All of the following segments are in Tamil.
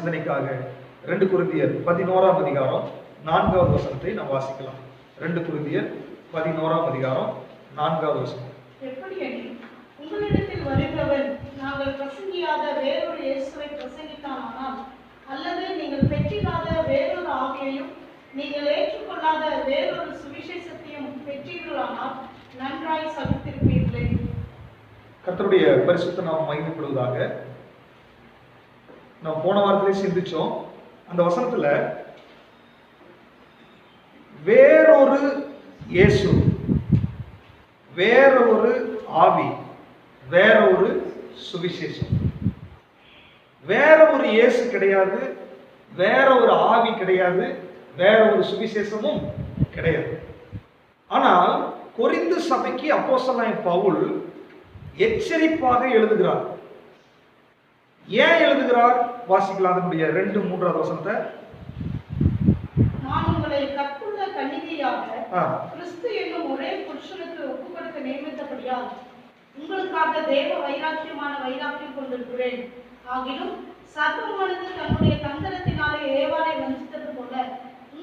சிந்தனைக்காக 2 கொரிந்தியர் 11ஆம் அதிகாரம் 4வது வசனத்தை நாம் வாசிக்கலாம். 2 கொரிந்தியர் 11ஆம் அதிகாரம் 4வது வசனம். எப்படியெனில் உங்களிடத்தில் வருகிறவன் நாங்கள் பிரசங்கியாத வேறொரு இயேசுவை பிரசங்கித்தானால், அல்லது நீங்கள் பெற்றிராத வேறொரு ஆவியையும் நீங்கள் ஏற்றுக்கொள்ளாத வேறொரு சுவிசேஷத்தையும் பெற்றீர்களானால் நன்றாய் சகித்திருப்பீர்களே. கர்த்தருடைய பரிசுத்த நாமம் மகிமைப்படுவதாக. நாம் போன வாரத்திலே சிந்திச்சோம். அந்த வசனத்துல வேறொரு இயேசு, வேற ஒரு ஆவி, வேற ஒரு சுவிசேஷம். வேற ஒரு இயேசு கிடையாது, வேற ஒரு ஆவி கிடையாது, வேற ஒரு சுவிசேஷமும் கிடையாது. ஆனால் கொரிந்து சபைக்கு அப்போஸ்தலனாகிய பவுல் எச்சரிப்பாக எழுதுகிறார். ஏன் எழுதுகிறார்? வாசிக்கலாம் அதனுடைய 2-3வது வசனத்தை. நான் உங்களை கற்புள்ள கன்னிகையாக கிறிஸ்து என்னும் ஒரே புருஷனுக்கு ஒப்புக்கொடுக்க நியமித்தபடியால் உங்களுக்காக தேவ வைராக்கியமான வைராக்கியம் கொண்டிருக்கிறேன். ஆகிலும் சர்வமானது தன்னுடைய தந்திரத்தினாலே ஏவாளை வஞ்சித்தது போல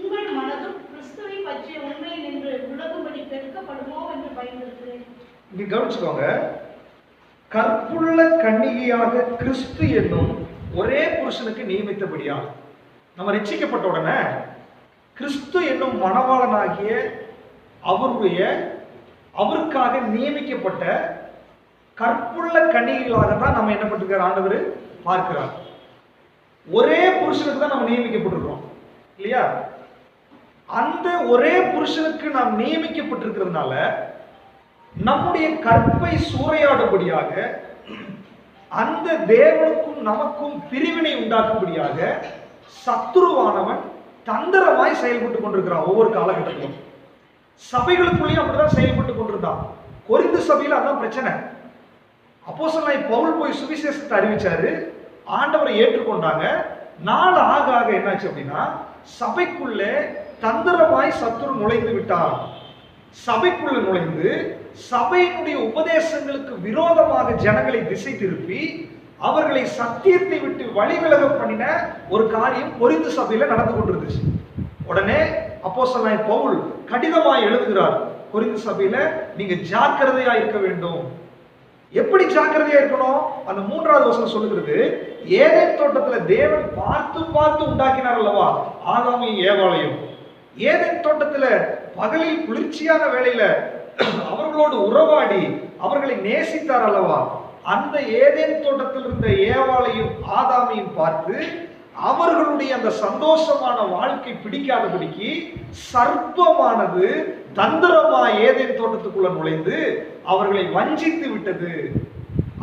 உங்கள் மனதும் கிறிஸ்துவை பற்றிய உண்மை நின்று உலகும்படி பெருக்கப்படுமோ என்று பயந்திருக்கிறேன். இங்க கவனிச்சுக்கோங்க. கற்புள்ள கன்னிகையாக கிறிஸ்து என்னும் ஒரே புருஷனுக்கு நியமித்தபடியா, நம்ம ரட்சிக்கப்பட்ட உடனே கிறிஸ்து என்னும் மணவாளனாகிய அவருக்காக நியமிக்கப்பட்ட கற்புள்ள கன்னிகைகளாக தான் நம்ம என்ன பண்ணிருக்கார் ஆண்டவர் பார்க்கிறார். ஒரே புருஷனுக்கு தான் நம்ம நியமிக்கப்பட்டிருக்கிறோம் இல்லையா? அந்த ஒரே புருஷனுக்கு நாம் நியமிக்கப்பட்டிருக்கிறதுனால நம்முடைய கற்பை சூறையாடும்படியாக, அந்த தேவனுக்கும் நமக்கும் பிரிவினை உண்டாக்கும்படியாக சத்துருவானவன் தந்திரமாய் செயல்பட்டு கொண்டிருக்கிறான். ஒவ்வொரு காலகட்டத்திலும் சபைகளுக்குள்ளேயும் அப்படிதான் செயல்பட்டு கொண்டிருந்தான். கொரிந்து சபையில அதான் பிரச்சனை. அப்போஸ்தலனாகிய பவுல் போய் சுவிசேஷத்தை அறிவிச்சாரு, ஆண்டவரை ஏற்றுக்கொண்டாங்க. நாள் ஆக ஆக என்னாச்சு அப்படின்னா, சபைக்குள்ளே தந்திரமாய் சத்துரு நுழைந்து விட்டான். சபைக்குள்ள நுழைந்து சபையினுடைய உபதேசங்களுக்கு விரோதமாக ஜனங்களை திசை திருப்பி அவர்களை சத்தியத்தை விட்டு வழிவிலக பண்ணின ஒரு காரியம் கொரிந்து சபையில நடந்து கொண்டிருந்துச்சு. உடனே அப்போஸ்தலனாகிய பவுல் கடிதமாய் எழுதுகிறார், கொரிந்து சபையில நீங்க ஜாக்கிரதையா இருக்க வேண்டும். எப்படி ஜாக்கிரதையா இருக்கணும்? அந்த 3வது வசனம் சொல்லுகிறது, ஏதேன் தோட்டத்துல தேவன் பார்த்து பார்த்து உண்டாக்கினார் அல்லவா ஆதாமையும் ஏவாளையும். ஏதேன் தோட்டத்துல பகலில் குளிர்ச்சியான வேளையில அவர்களோடு உறவாடி அவர்களை நேசித்தார் அல்லவா. அந்த ஏதேன் தோட்டத்தில் இருந்த ஏவாளையும் ஆதாமையும் பார்த்து அவர்களுடைய அந்த சந்தோஷமான வாழ்க்கை பிடிக்காதபடிக்கு சர்ப்பமானது தந்திரமாய் ஏதேன் தோட்டத்துக்குள்ள நுழைந்து அவர்களை வஞ்சித்து விட்டது,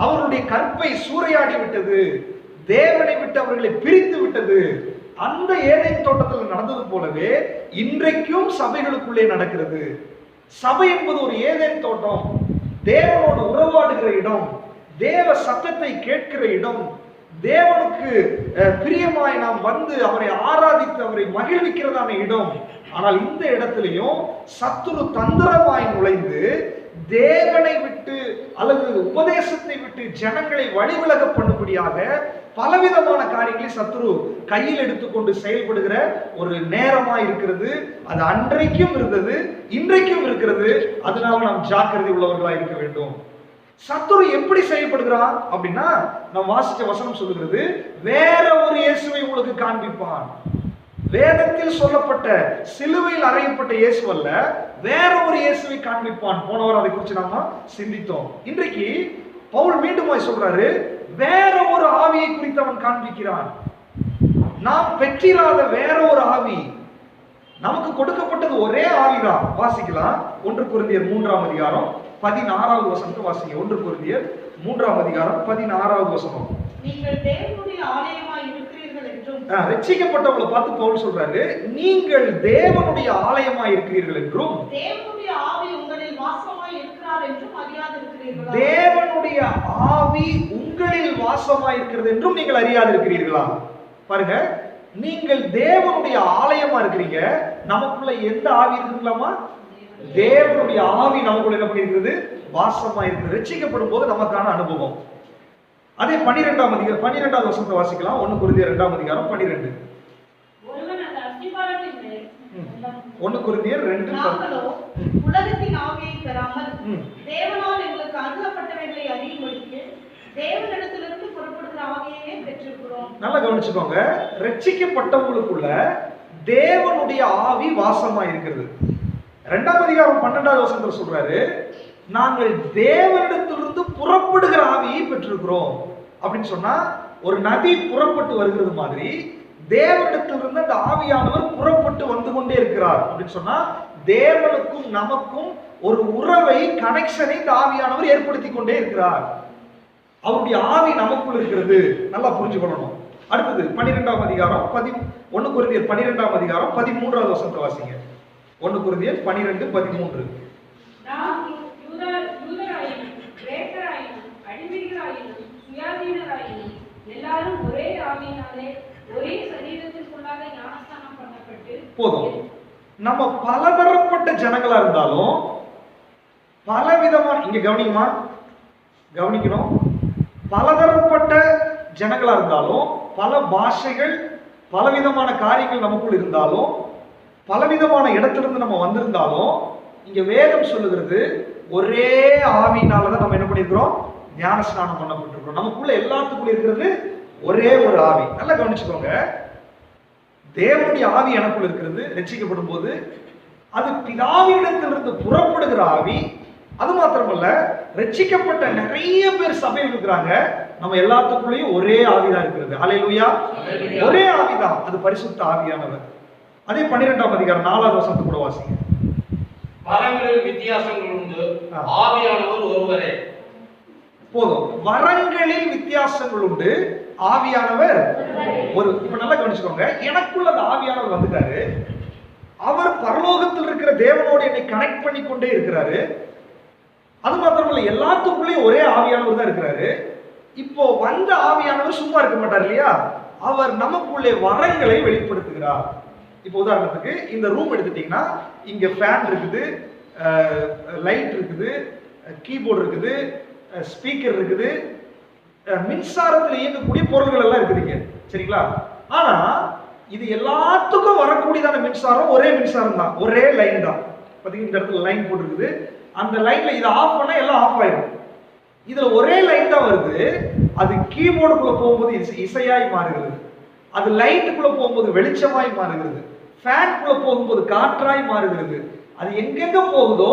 அவருடைய கற்பை சூறையாடி விட்டது, தேவனை விட்டு அவர்களை பிரித்து விட்டது. அந்த ஏதேன் தோட்டத்தில் நடந்தது போலவே இன்றைக்கும் சபைகளுக்குள்ளே நடக்கிறது. சபை என்பது ஒரு ஏதேன் தோட்டம், தேவனோடு உறவாடுகிற இடம், தேவ சத்தத்தை கேட்கிற இடம், தேவனுக்கு பிரியமாய் நாம் வந்து அவரை ஆராதித்து அவரை மகிழ்விக்கிறதான இடம். ஆனால் இந்த இடத்திலையும் சத்துரு தந்திரமாய் நுழைந்து தேவனை விட்டு அல்லது உபதேசத்தை விட்டு ஜனங்களை வழிவிலக பண்ணும்படியாக பலவிதமான காரியங்களை சத்துரு கையில் எடுத்துக்கொண்டு செயல்படுகிற ஒரு நேரமாய் இருக்கிறது. அது அன்றைக்கும் இருந்தது, இன்றைக்கும் இருக்கிறது. அதனால நாம் ஜாக்கிரதை உள்ளவர்களா இருக்க வேண்டும். சத்துரு எப்படி செயல்படுகிறான் அப்படின்னா, நாம் வாசிச்ச வசனம் சொல்லுகிறது, வேற ஒரு இயேசுவை உங்களுக்கு காண்பிப்பான். வேதத்தில் சொல்லப்பட்ட சிலுவையில் அறையப்பட்ட இயேசு அல்ல, வேற ஒரு இயேசுவை காண்பிப்பான். போனவர் அதை குறித்து நாம சிந்தித்தோம். இன்றைக்கு பவுல் மீண்டும் சொல்றாரு, வேற ஒரு ஆவியை குறித்து அவன் காண்பிக்கிறான். நாம் பெற்றிராத வேற ஒரு ஆவி, நமக்கு கொடுக்கப்பட்டது ஒரே ஆவிதான். வாசிக்கலாம் 1 கொரிந்தியர் 3ஆம் அதிகாரம் 16வது வசனத்தை வாசிங்க. 1 கொரிந்தியர் 3ஆம் அதிகாரம் 16வது வசனம். நீங்கள் தேவனுடைய ஆலயமாய் இருக்கிறீர்கள் என்றும், ரட்சிக்கப்பட்டவங்களை பார்த்து பவுல் சொல்றாரு, நீங்கள் தேவனுடைய ஆலயமாய் இருக்கிறீர்கள் என்றும், தேவனுடைய ஆவி உங்களில் வாசமாய் இருக்கிறார் என்றும் அறியாதிருக்கிறீர்களா? தேவனுடைய ஆவி உங்களில் வாசமாய் இருக்கிறது என்றும் நீங்கள் அறியாதிருக்கிறீர்களா? பாருங்க, நீங்கள் தேவனுடைய ஆலயமா இருக்கிறீங்க. நமக்குள்ள எந்த ஆவி இருக்குங்களாமா? தேவனுடைய ஆவி நமக்குள்ள என்ன பண்ணிருக்கிறது? வாசமா இருக்குது. ரட்சிக்கப்படும் போது நமக்கான அனுபவம். அதே 12வது வசனத்தை வாசிக்கலாம். 1 கொரிந்தியர் 2ஆம் அதிகாரம் 12. 1 கொரிந்தியர் 2. நாங்களோ உலகத்தின் ஆவியை பெறாமல் தேவனால் எங்களுக்கு அருளப்பட்டவைகளை அறியும்படிக்கு தேவனிடத்திலிருந்து புறப்படுகிற ஆவியையே பெற்றிருக்கிறோம். நல்லா கவனிச்சுக்கோங்க. ரட்சிக்கப்பட்டவங்களுக்குள்ள தேவனுடைய ஆவி வாசமா இருக்கிறது. 2ஆம் அதிகாரம் 12வது வசனத்துல சொல்றாரு, நாங்கள் தேவனிடத்திலிருந்து புறப்படுகிற ஆவியை பெற்றிருக்கிறோம் அப்படின்னு சொன்னா, ஒரு நதி புறப்பட்டு வருகிறது மாதிரி தேவனிடத்திலிருந்து அந்த ஆவியானவர் புறப்பட்டு வந்து கொண்டே இருக்கிறார் அப்படின்னு சொன்னா, தேவனுக்கும் நமக்கும் ஒரு உறவை, கனெக்ஷனை இந்த ஆவியானவர் ஏற்படுத்தி கொண்டே இருக்கிறார். அவருடைய ஆவி நமக்குள் இருக்கிறது. நல்லா புரிஞ்சுக்கணும். அடுத்தது 12ஆம் அதிகாரம் 1 கொரிந்தியர் 12ஆம் அதிகாரம் 13வது வசனத்தை வாசிங்க. 1 கொரிந்தியர் 12:13. நாம் யூதராயினும் கிரேக்கராயினும் அடிமைகளாயினும் சுயாதீனராயினும் எல்லாரும் ஒரே ஆவியினாலே ஒரே சரீரத்திற்குள்ளாக ஞானஸ்நானம் பண்ணப்பட்டு. போதும். நம்ம பலதரப்பட்ட ஜனங்களா இருந்தாலும் பலவிதமான, இங்க கவனிக்கணும், பலதரப்பட்ட ஜனங்களா இருந்தாலும், பல பாஷைகள், பலவிதமான காரியங்கள் நமக்குள் இருந்தாலும், பலவிதமான இடத்திலிருந்து நம்ம வந்திருந்தாலும், இங்க வேதம் சொல்லுகிறது ஒரே ஆவியினாலதான் நம்ம என்ன பண்ணிருக்கிறோம், ஞான ஸ்நானம் பண்ணப்பட்டிருக்கிறோம். நமக்குள்ள எல்லாத்துக்குள்ள இருக்கிறது ஒரே ஒரு ஆவி. நல்லா கவனிச்சுக்கோங்க. தேவனுடைய ஆவி எனக்குள்ள இருக்கிறது. ரட்சிக்கப்படும் போது அது பிதாவினிடத்திலிருந்து புறப்படுகிற ஆவி. அது மாத்திரமல்ல, ரட்சிக்கப்பட்ட நிறைய பேர் சபையில் இருக்கிறாங்க. நம்ம எல்லாத்துக்குள்ளேயும் ஒரே ஆவிதான் இருக்கிறது. அல்லேலூயா. ஒரே ஆவிதான், அது பரிசுத்த ஆவியானவர். அதே 12ஆம் அதிகாரம் 4வது வசனத்தை கூட வாசிங்க. வரங்களில் வித்தியாசங்கள் உண்டு, ஆவியானவர் ஒருவரே. போதும். வரங்களில் வித்தியாசங்கள் உண்டு, ஆவியானவர் ஒரு. இப்ப நல்லா கவனிச்சுக்கோங்க. எனக்குள்ள அந்த ஆவியானவர் வந்துட்டாரு. அவர் பரலோகத்தில் இருக்கிற தேவனோடு என்னை கனெக்ட் பண்ணி கொண்டே இருக்கிறாரு. அது மாத்திரமல்ல, எல்லாத்துக்குள்ளேயும் ஒரே ஆவியானவர் தான் இருக்கிறாரு. இப்போ வந்த ஆவியானவர் சும்மா இருக்க மாட்டார் இல்லையா, அவர் நமக்குள்ளே வரங்களை வெளிப்படுத்துகிறார். இப்போ உதாரணத்துக்கு இந்த ரூம் எடுத்துட்டீங்கன்னா, இங்க ஃபேன் இருக்குது, லைட் இருக்குது, கீபோர்டு இருக்குது, ஸ்பீக்கர் இருக்குது, மின்சாரத்தில் இயங்கக்கூடிய பொருள்கள் எல்லாம் இருக்குதுங்க. சரிங்களா? ஆனா இது எல்லாத்துக்கும் வரக்கூடியதான மின்சாரம் ஒரே மின்சாரம் தான், ஒரே லைன் தான். பாத்தீங்கன்னா இந்த இடத்துல லைன் போட்டுருக்குது. அந்த லைன்ல இதை ஆஃப் பண்ணா எல்லாம் ஆஃப் ஆயிடும். இதுல ஒரே லைன் தான் வருது. அது கீபோர்டுக்குள்ள போகும்போது இசையாய் மாறுகிறது, அது லைட்டுக்குள்ள போகும்போது வெளிச்சமாய் மாறுகிறது, ஃபேனுக்குள்ள போகும்போது காற்றாய் மாறுகிறது. அது எங்கெங்க போகுதோ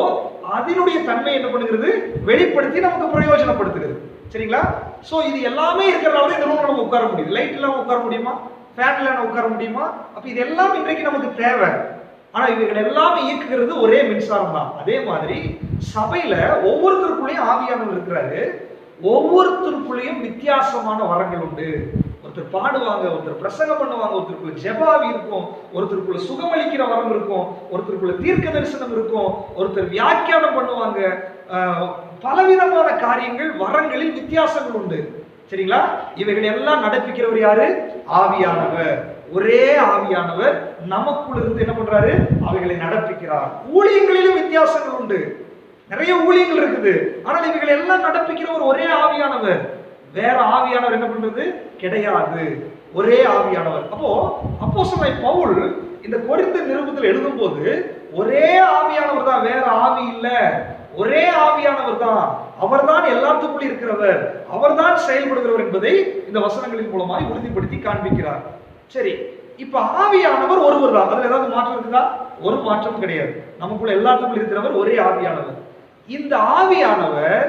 அதனுடைய தன்மை என்ன பண்ணுகிறது, வெளிப்படுத்தி நமக்கு பிரயோஜனப்படுத்துகிறது. சரிங்களா? சோ இது எல்லாமே இருக்கிறனால இந்த ரூம்ல நம்ம உட்கார முடியுது. லைட் இல்லாம உட்கார முடியுமா? ஃபேன் இல்லாம உட்கார முடியுமா? அப்ப இது எல்லாம் இன்றைக்கு நமக்கு தேவை. ஆனா இவைகள் எல்லாமே இயக்குகிறது ஒரே மின்சாரம் தான். அதே மாதிரி சபையில ஒவ்வொருத்தருக்குள்ளேயும் ஆவியானவர் இருக்கிறாரு. ஒவ்வொருத்தருக்குள்ளேயும் வித்தியாசமான வரங்கள் உண்டு. ஒருத்தர் பாடுவாங்க, ஒருத்தர் பிரசங்கம் பண்ணுவாங்க, ஒருத்தருக்குள்ள ஜெபாவி இருக்கும், ஒருத்தருக்குள்ள சுகமளிக்கிற வரம் இருக்கும், ஒருத்தருக்குள்ள தீர்க்க தரிசனம் இருக்கும், ஒருத்தர் வியாக்கியானம் பண்ணுவாங்க. பலவிதமான காரியங்கள், வரங்களில் வித்தியாசங்கள் உண்டு. சரிங்களா? இவைகள் எல்லாம் நடப்பிக்கிறவர் யாரு? ஆவியானவர். ஒரே ஆவியானவர் நமக்குள்ள இருந்து என்ன பண்றாரு, அவைகளை நடப்பிக்கிறார். ஊழியங்களிலும் வித்தியாசங்கள் உண்டு, நிறைய ஊழியங்கள் இருக்குது. ஆனால் இவைகளை எல்லாம் நடப்பிக்கிறவர் ஒரே ஆவியானவர். வேற ஆவியானவர் என்ன பண்றது கிடையாது, ஒரே ஆவியானவர். அப்போ அப்போஸ்தலன் பவுல் இந்த கொரிந்து நிருபத்தில் எழுதும் போது ஒரே ஆவியானவர் தான், வேற ஆவி இல்ல, ஒரே ஆவியானவர் தான், அவர்தான் எல்லாத்துக்குள்ள இருக்கிறவர், அவர்தான் செயல்படுகிறவர் என்பதை இந்த வசனங்களின் மூலமாய் உறுதிப்படுத்தி காண்பிக்கிறார். சரி, இப்ப ஆவியானவர் ஒருவர் தான். அதுல ஏதாவது மாற்றம் இருக்குதா? ஒரு மாற்றம் கிடையாது. நமக்குள்ள எல்லாத்துக்குள்ள இருக்கிறவர் ஒரே ஆவியானவர். இந்த ஆவியானவர்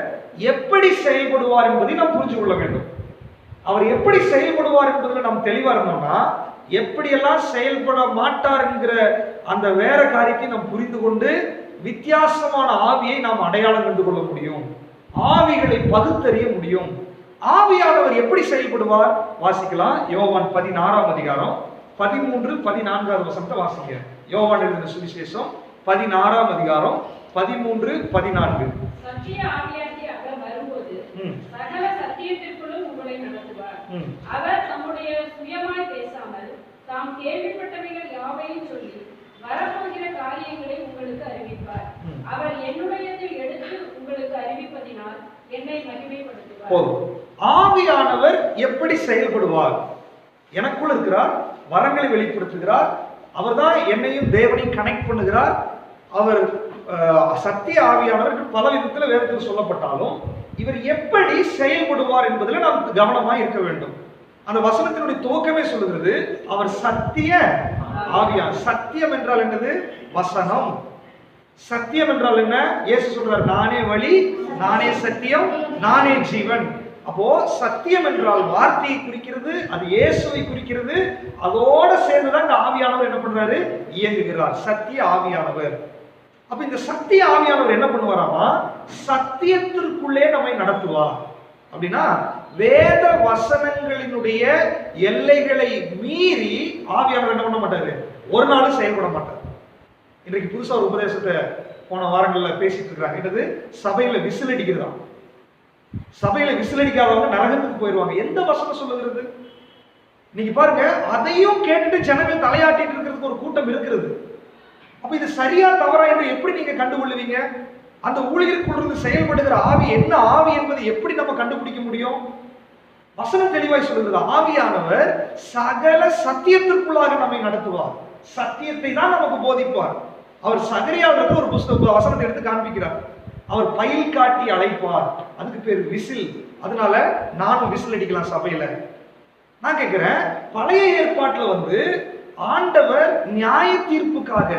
எப்படி செயல்படுவார் என்பதை நாம் புரிஞ்சு கொள்ள வேண்டும். அவர் எப்படி செயல்படுவார் என்பதில் நாம் தெளிவா இருந்தோம்னா, எப்படியெல்லாம் செயல்பட மாட்டார் என்கிற அந்த வேற காரியத்தை நாம் புரிந்து கொண்டு வித்தியாசமான ஆவியை நாம் அடையாளம் கண்டு கொள்ள முடியும், ஆவிகளை பகுத்தறிய முடியும். ஆவியானவர் எப்படி செயல்படுவார் வாசிக்கலாம். யோவான் 16ஆம் அதிகாரம் 13, 14 வசனத்தை வாசிங்க. யோவான் எழுதின சுவிசேஷம் 16ஆம் அதிகாரம் 13, 14. சத்திய ஆவியாகிய அவர் வரும்போது சகல சத்தியத்திற்குள்ளும் உங்களை நடத்துவார். அவர் தம்முடைய சுயமாய் பேசாமல் தாம் கேள்விப்பட்டவைகள் யாவையும் சொல்லி வரப்போகிற காரியங்களை உங்களுக்கு அறிவிப்பார். அவர் என்னுடையதில் எடுத்து உங்களுக்கு அறிவிப்பதினால் என்னை மகிமைப்படுத்துவார். ஆவியானவர் எப்படி செயல்படுவார்? எனக்குள் இருக்கிறார், வரங்களை வெளிப்படுத்துகிறார், அவர்தான் என்னையும் தேவனையும் கனெக்ட் பண்ணுகிறார். அவர் சத்திய ஆவியானவர் பல விதத்தில் வேதத்தில் சொல்லப்பட்டாலும் இவர் எப்படி செயல்படுவார் என்பதில் நாம் கவனமாக இருக்க வேண்டும். அந்த வசனத்தினுடைய துவக்கமே சொல்லுகிறது, அவர் சத்திய ஆவியானவர். சத்தியம் என்றால் என்னது? வசனம். சத்தியம் என்றால் என்ன? இயேசு சொல்றார், நானே வழி, நானே சத்தியம், நானே ஜீவன். அப்போ சத்தியம் என்றால் வார்த்தையை குறிக்கிறது, அது இயேசுவை குறிக்கிறது. அதோட சேர்ந்துதான் இந்த ஆவியானவர் என்ன பண்றாரு? இயங்குகிறார். சத்திய ஆவியானவர். அப்ப இந்த சத்திய ஆவியானவர் என்ன பண்ணுவாராமா? சத்தியத்திற்குள்ளே நம்மை நடத்துவார். அப்படின்னா வேத வசனங்களினுடைய எல்லைகளை மீறி ஆவியானவர் என்ன பண்ண மாட்டாரு? ஒரு நாளும் செயல்பட மாட்டார். இன்றைக்கு புதுசா ஒரு உபதேசத்தை போன வாரங்கள்ல பேசிட்டு இருக்காங்க. என்னது? சபையில விசில் அடிக்கிறதா. சபையில விசில் அடிக்காதவங்க நரகத்துக்கு போயிடுவாங்க. எந்த வசனம் சொல்லுகிறது? நீங்க பாருங்க, அதையும் கேட்டுட்டு ஜனங்கள் தலையாட்டிட்டு இருக்கிறதுக்கு ஒரு கூட்டம் இருக்கிறது. அப்ப இது சரியா தவறா என்று எப்படி நீங்க கண்டுகொள்ளுவீங்க? அந்த ஊழியருக்குள்ளிருந்து செயல்படுகிற ஆவி என்ன ஆவி என்பதை எப்படி நம்ம கண்டுபிடிக்க முடியும்? வசனம் தெளிவாய் சொல்லுகிறது, ஆவியானவர் சகல சத்தியத்திற்குள்ளாக நம்மை நடத்துவார். சத்தியத்தை தான் நமக்கு போதிப்பார். அவர் சகரியாவிலிருந்து ஒரு புஸ்தக வசனத்தை எடுத்து காண்பிக்கிறார். அவர் பயில் காட்டி அழைப்பார். அதுக்கு பேர் விசில். அதனால நானும் விசில் அடிக்கலாம் சபையில. நான் கேட்கிறேன், பழைய ஏற்பாட்டுல ஆண்டவர் நியாய தீர்ப்புக்காக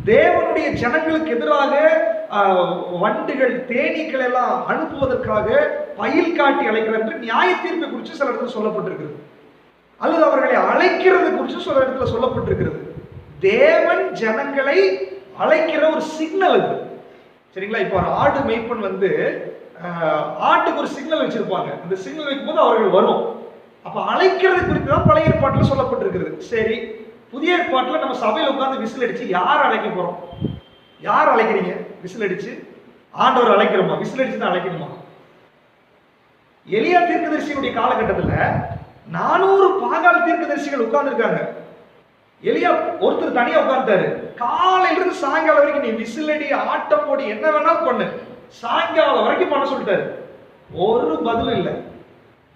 தேவனுடைய ஜனங்களுக்கு எதிராக வண்டுகள் தேனீக்கள் எல்லாம் அனுப்புவதற்காக பயில் காட்டி அழைக்கிறார் என்று நியாய தீர்ப்பை குறித்து சில இடத்துல சொல்லப்பட்டிருக்கிறது. அல்லது அவர்களை அழைக்கிறது குறித்து சில இடத்துல சொல்லப்பட்டிருக்கிறது. தேவன் ஜனங்களை அழைக்கிற ஒரு சிக்னல் அது. சரிங்களா? இப்போ ஒரு ஆடு மேய்ப்பன் ஆட்டுக்கு ஒரு சிக்னல் வச்சிருப்பாங்க. அந்த சிக்னல் வைக்கும்போது அவர்கள் வரும். அப்ப அழைக்கிறது குறித்து தான் பழைய ஏற்பாட்டில் சொல்லப்பட்டிருக்கிறது. சரி, புதிய ஏற்பாட்டில் நம்ம சபையில் உட்கார்ந்து விசில் அடிச்சு யார் அழைக்க போறோம்? யார் அழைக்கிறீங்க? விசில் அடிச்சு ஆண்டவர் அழைக்கிறோமா? விசில் அடிச்சு தான் அழைக்கணுமா? எலியா தீர்க்கதரிசியுடைய காலகட்டத்தில் 400 பாகால் தீர்க்கதரிசிகள் உட்கார்ந்து இருக்காங்க. எலியா ஒருத்தர் தனியா உட்கார்ந்தாரு. காலையில இருந்து சாயங்காலம் வரைக்கும் நீ விசில் அடி, ஆட்டம் போடி, என்ன வேணா பண்ணு, சாயங்காலம் வரைக்கும் பண்ண சொல்லிட்டாரு. ஒரு பதிலும் இல்லை.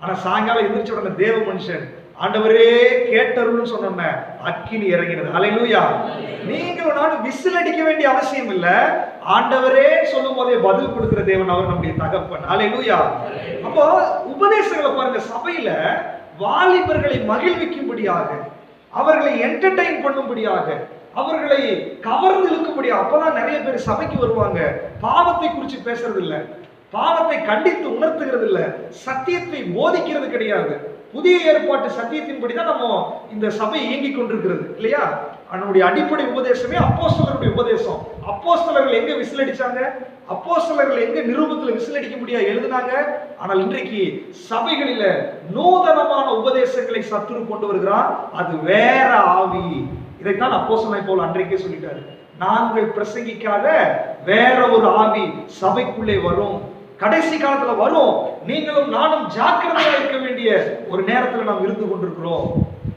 ஆனா சாயங்காலம் எந்திரிச்ச உடனே தேவ மனுஷன், ஆண்டவரே கேட்டருள்னு சொன்ன அக்கினி இறங்கினது. அல்லேலூயா. நீங்களும் நானும் விசில் அடிக்க வேண்டிய அவசியம் இல்லை. ஆண்டவரே சொல்லும் போதே பதில் கொடுக்கிற தேவன் அவர் நம்முடைய தகப்பன். அல்லேலூயா. அப்போ உபதேசங்களை பாருங்க, சபையில வாலிபர்களை மகிழ்விக்கும்படியாக, அவர்களை என்டர்டெயின் பண்ணும்படியாக, அவர்களை கவர்ந்து இழுக்கும்படியாக. அப்பதான் நிறைய பேர் சபைக்கு வருவாங்க. பாவத்தை குறித்து பேசுறது இல்லை, பாவத்தை கண்டித்து உணர்த்துகிறது இல்லை, சத்தியத்தை போதிக்கிறது கிடையாது. புதிய ஏற்பாட்டு சத்தியத்தின்படி தான் நம்ம இந்த சபை இயங்கிக் கொண்டிருக்கிறது இல்லையா? அதனுடைய அடிப்படை உபதேசமே அப்போஸ்தலருடைய உபதேசம். அப்போஸ்தலர்கள் எங்க விசில் அடிச்சாங்க? அப்போஸ்தலர்கள் எங்க நிரூபத்தில் விசில் அடிக்க முடியாது எழுதினாங்க? ஆனால் இன்றைக்கு சபைகளில நூதனமான உபதேசங்களை சத்துரு கொண்டு வருகிறான். அது வேற ஆவி. இதைத்தான் அப்போஸ்தலனை போல அன்றைக்கே சொல்லிட்டாரு, நாங்கள் பிரசங்கிக்காத வேற ஒரு ஆவி சபைக்குள்ளே வரும், கடைசி காலத்துல வரும். நீங்களும் நானும் ஜாக்கிரதையா இருக்க வேண்டிய ஒரு நேரத்துல நாம் இருந்து கொண்டிருக்கிறோம்.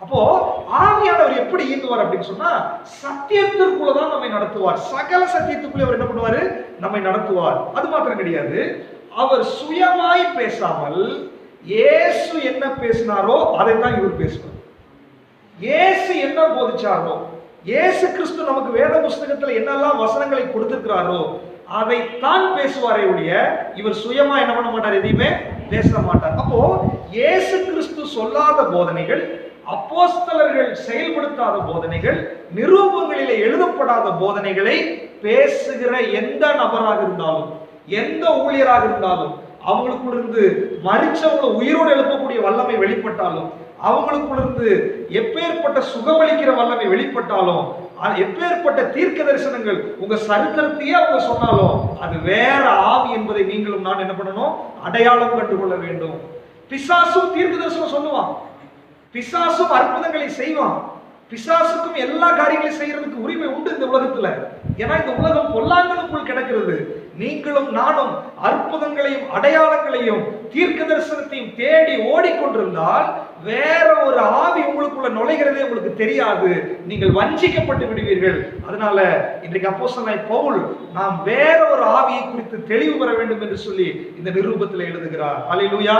அப்போ ஆவியானவர் எப்படி இயங்குவார் அப்படின்னு சொன்னா, சத்தியத்திற்குள்ளதான் நம்மை நடத்துவார். சகல சத்தியத்துக்குள்ளே அவர் என்ன பண்ணுவாரு? நம்மை நடத்துவார். அது மாத்திரம் கிடையாது, அவர் சுயமாய் பேசாமல் இயேசு என்ன பேசினாரோ அதைத்தான் இவர் பேசுவார். இயேசு என்ன போதிச்சாரோ, இயேசு கிறிஸ்து நமக்கு வேத புஸ்தகத்துல என்னெல்லாம் வசனங்களை கொடுத்திருக்கிறாரோ அதைத்தான் பேசுவாரே ஒழிய இவர் சுயமா என்ன பண்ண மாட்டார்? எதையுமே பேச மாட்டார். அப்போ இயேசு கிறிஸ்து சொல்லாத போதனைகள், அப்போஸ்தலர்கள் செயல்படுத்தாத போதனைகள், நிரூபங்களிலே எழுதப்படாத போதனைகளை பேசுகிற எந்த நபராக இருந்தாலும், எந்த ஊழியராக இருந்தாலும், அவங்களுக்குள்ளிருந்து மரிச்சவங்களை உயிரோடு எழுப்பக்கூடிய வல்லமை வெளிப்பட்டாலும், அவங்களுக்குள்ளிருந்து எப்பேற்பட்ட சுகமளிக்கிற வல்லமை வெளிப்பட்டாலும், எப்பேற்பட்ட தீர்க்க தரிசனங்கள் உங்க சரித்திரத்தையே அவங்க சொன்னாலும் அது வேற ஆவி என்பதை நீங்களும் நான் என்ன பண்ணணும்? அடையாளம் கண்டுகொள்ள வேண்டும். பிசாசும் தீர்க்க தரிசனம் சொல்லுவான், பிசாசும் அற்புதங்களை செய்வான், பிசாசுக்கும் எல்லா காரியங்களையும் செய்யறதுக்கு உரிமை உண்டு இந்த உலகத்துல. ஏன்னா இந்த உலகம் பொல்லாங்கனுக்குள் கிடக்கிறது. நீங்களும் நானும் அற்புதங்களையும் அடையாளங்களையும் தீர்க்க தரிசனத்தையும் தேடி ஓடிக்கொண்டிருந்தால் வேற ஒரு ஆவி உங்களுக்குள்ள நுழைகிறதே உங்களுக்கு தெரியாது, நீங்கள் வஞ்சிக்கப்பட்டு விடுவீர்கள். அதனால இன்றைக்கு அப்போஸ்தலனாகிய பவுல் நாம் வேற ஒரு ஆவியை குறித்து தெளிவு பெற வேண்டும் என்று சொல்லி இந்த நிருபத்தில் எழுதுகிறார். அல்லேலூயா.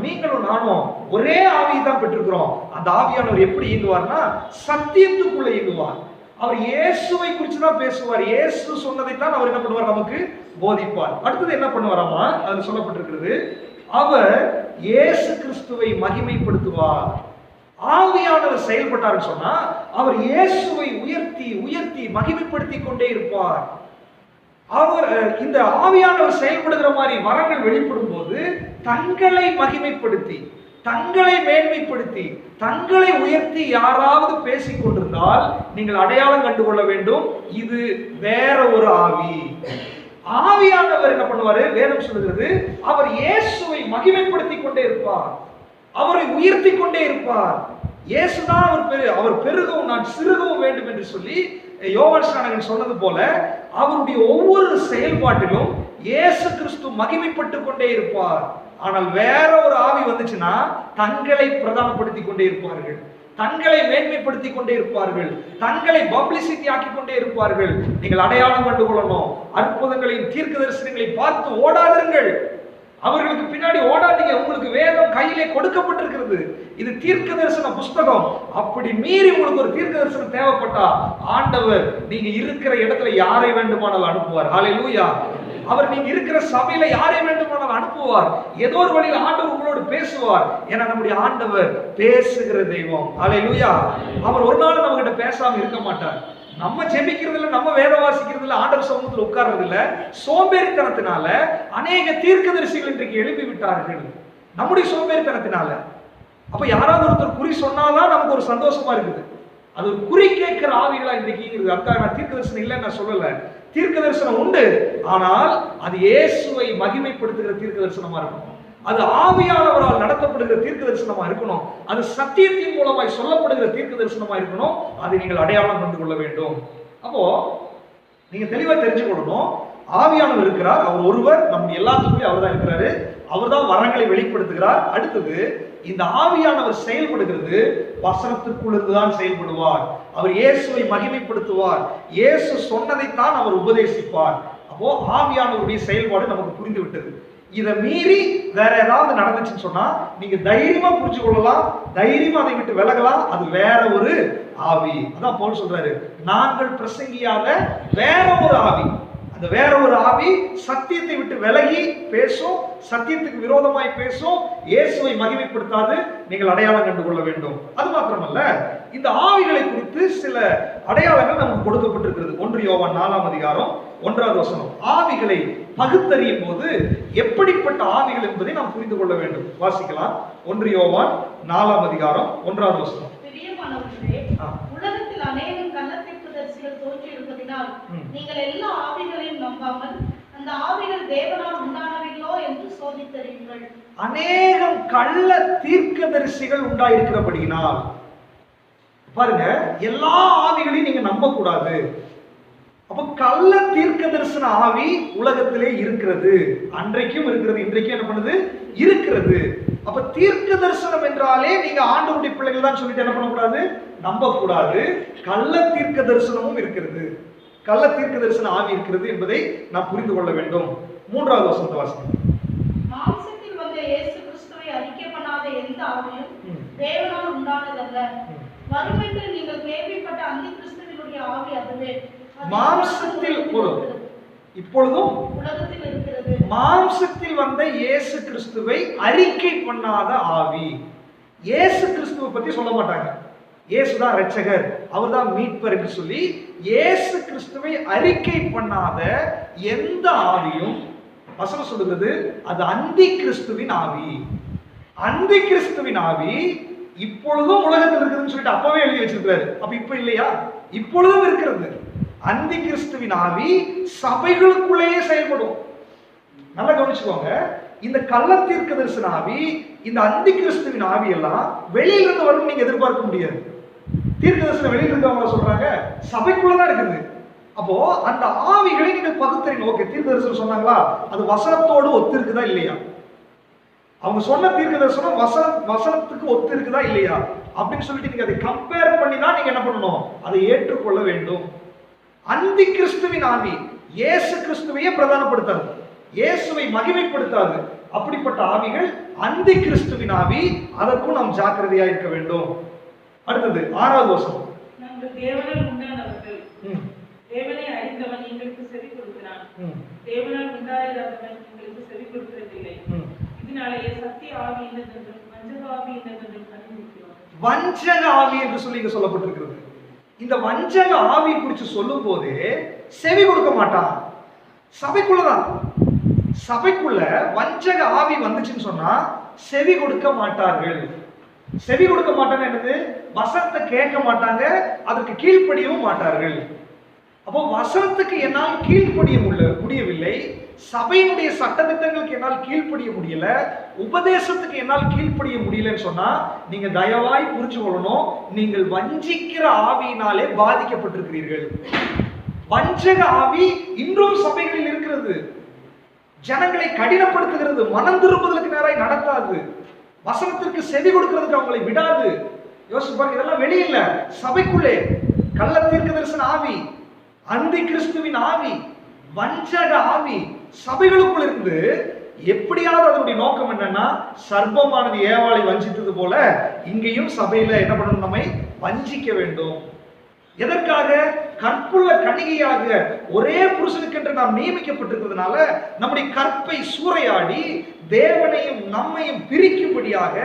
நீங்களும் நானும் ஒரே ஆவியை தான் பெற்றிருக்கிறோம். அந்த ஆவியானவர் எப்படி இயங்குவார்னா சத்தியத்துக்குள்ள இயங்குவார். அவர் இயேசுவை குறித்து தான் பேசுவார். இயேசு சொன்னதைத்தான் அவர் என்ன பண்ணுவார், நமக்கு போதிப்பார். அடுத்தது என்ன பண்ணுவாராமா, அது சொல்லப்பட்டிருக்கிறது, அவர் இயேசு கிறிஸ்துவை மகிமைப்படுத்துவார். ஆவியானவர் செயல்பட்டார்னு சொன்னா அவர் இயேசுவை உயர்த்தி உயர்த்தி மகிமைப்படுத்தி கொண்டே இருப்பார். அவர் இந்த ஆவியானவர் செயல்படுகிற மாதிரி வரங்கள் வெளிப்படும் போது தங்களை மகிமைப்படுத்தி தங்களை மேன்மைப்படுத்தி தங்களை உயர்த்தி யாராவது பேசிக் கொண்டிருந்தால் நீங்கள் அடையாளம் கண்டுகொள்ள வேண்டும், இது வேற ஒரு ஆவி. ஆவியானவர் என்ன பண்ணுவாரு, வேதம் சொல்லுகிறது, அவர் இயேசுவை மகிமைப்படுத்தி கொண்டே இருப்பார், அவரை உயர்த்தி கொண்டே இருப்பார். இயேசுதான் அவர் பெருகவும் நான் சிறுகவும் வேண்டும் என்று சொல்லி யோவான் ஸ்நானகன் சொன்னது போல அவருடைய ஒவ்வொரு செயல்பாட்டிலும் இயேசு கிறிஸ்து மகிமைப்பட்டு கொண்டே இருப்பார். ஆனால் வேற ஒரு ஆவி வந்துச்சுன்னா தங்களை பிரதானப்படுத்தி கொண்டே இருப்பார்கள், தங்களை மேன்மைப்படுத்தி கொண்டே இருப்பார்கள், தங்களை பப்ளிசிட்டி ஆக்கி கொண்டே இருப்பார்கள். நீங்கள் அடையாளம் கண்டு கொள்ளணும். அற்புதங்களையும் தீர்க்க தரிசனங்களையும் பார்த்து ஓடாதீர்கள், அவர்களுக்கு பின்னாடி ஓடாதீங்க. உங்களுக்கு வேதம் கையிலே கொடுக்கப்பட்டிருக்கிறது, இது தீர்க்க தரிசன புஸ்தகம். அப்படி மீறி உங்களுக்கு ஒரு தீர்க்க தரிசனம் தேவைப்பட்டா ஆண்டவர் நீங்க இருக்கிற இடத்துல யாரை வேண்டுமானாலும் அனுப்புவார். ஹல்லேலூயா. அவர் நீங்க இருக்கிற சபையில யாரை வேண்டுமானாலும் அனுப்புவார். ஏதோ ஒரு வழியில் ஆண்டவர் உங்களோடு பேசுவார். ஏன்னா நம்முடைய ஆண்டவர் பேசுகிற தெய்வம். ஹல்லேலூயா. அவர் ஒரு நாள் நம்ம கிட்ட பேசாம இருக்க மாட்டார். நம்ம ஜெபிக்கிறது இல்ல, நம்ம வேத வாசிக்கிறது இல்ல, ஆண்டவர் சமூகத்தில் உட்கார்றது இல்ல. சோம்பேறித்தனத்தினால அநேக தீர்க்கதரிசிகள் இன்றைக்கு எழுப்பி விட்டார்கள், நம்முடைய சோம்பேறித்தனத்தினால. அப்ப யாராவது ஒருத்தர் குறி சொன்னாதான் நமக்கு ஒரு சந்தோஷமா இருக்குது. அது ஒரு குறி கேட்கிற ஆவிகளா இன்றைக்கு இருக்குது. அதுக்காக நான் தீர்க்க தரிசனம் இல்லைன்னு நான் சொல்லல, தீர்க்க தரிசனம் உண்டு. ஆனால் அது இயேசுவை மகிமைப்படுத்துகிற தீர்க்க தரிசனமா இருக்கணும், அது ஆவியானவரால் நடத்தப்படுகிற தீர்க்க தரிசனமா இருக்கணும், அது சத்தியத்தின் மூலமாய் சொல்லப்படுகிற தீர்க்க தரிசனமா இருக்கணும். அதை நீங்கள் அடையாளம் கண்டு கொள்ள வேண்டும். அப்போ நீங்க தெளிவா தெரிஞ்சு கொள்ளணும், ஆவியானவர் இருக்கிறார், அவர் ஒருவர், நம்ம எல்லாத்துக்குமே அவர் தான் இருக்கிறாரு, அவர் தான் வரங்களை வெளிப்படுத்துகிறார். அடுத்தது இந்த ஆவியானவர் செயல்படுகிறது வசனத்திற்குள்ளிருந்து தான் செயல்படுவார். அவர் இயேசுவை மகிமைப்படுத்துவார், இயேசு சொன்னதைத்தான் அவர் உபதேசிப்பார். அப்போ ஆவியானவருடைய செயல்பாடு நமக்கு புரிந்து விட்டது. இதை மீறி வேற ஏதாவது நடந்துச்சுன்னு சொன்னா நீங்க தைரியமா புரிஞ்சு கொள்ளலாம், தைரியமா அதை விட்டு விலகலாம். அது வேற ஒரு ஆவி. அதான் பவுல் சொல்றாரு, நாங்கள் பிரசங்கியாத வேற ஒரு ஆவி. அந்த வேற ஒரு ஆவி சத்தியத்தை விட்டு விலகி பேசும், சத்தியத்துக்கு விரோதமாய் பேசும், இயேசுவை மகிமைப்படுத்தாது. நீங்கள் அடையாளம் கண்டு கொள்ள வேண்டும். அது மாத்திரமல்ல, இந்த ஆவிகளை குறித்து சில அடையாளங்கள் நமக்கு கொடுக்கப்பட்டிருக்கிறது. 1 யோவான் 4ஆம் அதிகாரம் 1வது வசனம். ஆவிகளை பகுத்தறியும் போது எப்படிப்பட்ட ஆவிகள் என்பதை நாம் புரிந்து கொள்ள வேண்டும். வாசிக்கலாம். 1 யோவான் 4ஆம் அதிகாரம் 1வது வசனம். உலகத்தில் அநேகம் கள்ளத்தீர்க்கதரிசிகள் தோன்றியிருப்பதினால் நீங்கள் எல்லா ஆவிகளையும் நம்பாமல் அந்த ஆவிகள் தேவனால் உண்டானவைகளோ என்று சோதித்தறியுங்கள். அநேகம் கள்ள தீர்க்கதரிசிகள் உண்டாயிருக்கிறபடியினால் பாருங்க, எல்லா ஆவிகளையும் நீங்க நம்ப கூடாது. அப்ப கள்ள தீர்க்க தரிசன ஆவி உலகத்திலே இருக்கிறது, அன்றைக்கும் இருக்கிறது, இன்றைக்கும் என்ன பண்ணுது, இருக்கிறது. அப்ப தீர்க்க தரிசனம் என்றாலே நீங்க ஆண்டவருடைய பிள்ளைகள் தான் சொல்லிட்டு என்ன பண்ணக்கூடாது, நம்ப கூடாது. கள்ள தீர்க்க தரிசனமும் இருக்கிறது, கள்ள தீர்க்க தரிசன ஆவி இருக்கிறது என்பதை நாம் புரிந்து கொள்ள வேண்டும். 3வது வசனத்தை வாசிக்கிறேன். மாம்சத்தில் வந்த இயேசு கிறிஸ்துவை அறிக்கை பண்ணாத எந்த ஆவியும் தேவனால் உண்டானதல்ல. மறுமைக்கு நீங்கள் கேள்விப்பட்ட அந்த கிறிஸ்துவினுடைய ஆவி அதுவே மாம்சத்தில் இப்பொழுதும் உலகத்தில் இருக்கிறது. மாம்சத்தில் வந்த இயேசு கிறிஸ்துவை அறிக்கை பண்ணாத ஆவி. இயேசு கிறிஸ்துவை பத்தி சொல்ல மாட்டாங்க, இயேசுதான் இரட்சகர், அவர்தான் மீட்பர் என்று சொல்லி இயேசு கிறிஸ்துவை அறிக்கை பண்ணாத எந்த ஆவியும் வசனம் சொல்லுகிறது அது அந்தி கிறிஸ்துவின் ஆவி. அந்தி கிறிஸ்துவின் ஆவி இப்பொழுதும் உலகத்தில் இருக்குதுன்னு சொல்லிட்டு அப்பவே எழுதி வச்சிருக்கிறாரு. அப்ப இப்ப இல்லையா, இப்பொழுதும் இருக்கிறது. அந்தி கிறிஸ்துவின் ஆவி சபைகளுக்குள்ளேயே செயல்படும். நல்லா கவனிச்சுக்கோங்க, இந்த கள்ள தீர்க்க தரிசன ஆவி, இந்த அந்தி கிறிஸ்துவின் ஆவி எல்லாம் வெளியில இருந்து வரும் நீங்க எதிர்பார்க்க முடியாது. தீர்க்க தரிசனம் வெளியில இருந்து அவங்க சொல்றாங்க, சபைக்குள்ளதான் இருக்குது. அப்போ அந்த ஆவிகளை நீங்க பகுத்தறிங்க. ஓகே, தீர்க்க தரிசனம் சொன்னாங்களா, அது வசனத்தோடு ஒத்து இருக்குதா இல்லையா, அவங்க சொன்ன தீர்க்க தரிசனம் வசனத்துக்கு ஒத்து இருக்குதா இல்லையா, அப்படின்னு சொல்லிட்டு நீங்க அதை கம்பேர் பண்ணி தான் நீங்க என்ன பண்ணணும், அதை ஏற்றுக்கொள்ள வேண்டும். அந்தி கிறிஸ்துவின் ஆவி இயேசு கிறிஸ்துவையே பிரதானப்படுத்தாது, இயேசுவை மகிமைப்படுத்தாது. அப்படிப்பட்ட ஆவிகள் அந்தி கிறிஸ்துவின் ஆவி, அதற்கும் நாம் ஜாக்கிரதையா இருக்க வேண்டும். அடுத்தது 6வது வசனம். நாங்கள் தேவனால் உண்டானவர்கள், தேவனை அறிந்தவன் எங்களுக்கு செவி கொடுக்கிறான், தேவனால் உண்டாயிராதவன் எங்களுக்கு செவி கொடுக்கிறதில்லை. இதனாலேயே சத்திய ஆவி என்னதென்றும் வஞ்சக ஆவி என்னதென்றும் கண்டுபிடிக்கிறோம். வஞ்சக ஆவி என்று சொல்லி இங்க சொல்லப்பட்டிருக்கிறது. இந்த வஞ்சக ஆவி குறித்து சொல்லும் போதே செவி கொடுக்க மாட்டான். சபைக்குள்ளதான், சபைக்குள்ள வஞ்சக ஆவி வந்துச்சுன்னு சொன்னா செவி கொடுக்க மாட்டார்கள். செவி கொடுக்க மாட்டாங்க என்னது, வசனத்தை கேட்க மாட்டாங்க, அதற்கு கீழ்ப்படியவும் மாட்டார்கள். அப்போ வசனத்துக்கு என்னால் கீழ்ப்படிய முடியவில்லை, சபையினுடைய சட்டதிட்டங்களுக்கு என்னால் கீழ்ப்படிய முடியல, உபதேசத்துக்கு என்னால் கீழ்ப்படிய முடியலன்னு சொன்னா நீங்க தயவாய் புரிஞ்சு கொள்ளணும், நீங்கள் வஞ்சிக்கிற ஆவியினாலே பாதிக்கப்பட்டிருக்கிறீர்கள். வஞ்சக ஆவி இன்றும் சபைகளில் இருக்கிறது. ஜனங்களை கடினப்படுத்துகிறது, மனம் திரும்புதலுக்கு நேராய் நடத்தாது, வசனத்திற்கு செவி கொடுக்கிறதுக்கு அவங்களை விடாது. யோசிச்சு பாருங்க, இதெல்லாம் வெளியில சபைக்குள்ளே கள்ள தீர்க்க தரிசன ஆவி, அந்தி கிறிஸ்துவின் ஆவி, வஞ்சக ஆவி சபைகளுக்குள் இருந்து எப்படியாவது அதனுடைய நோக்கம் என்னன்னா, சர்ப்பமானது ஏவாளை வஞ்சித்தது போல இங்கேயும் சபையில என்ன பண்ணணும், நம்மை வஞ்சிக்க வேண்டும். எதற்காக? கற்புள்ள கன்னிகையாக ஒரே புருஷனுக்கென்று நாம் நியமிக்கப்பட்டிருக்கிறதுனால நம்முடைய கற்பை சூறையாடி தேவனையும் நம்மையும் பிரிக்கும்படியாக,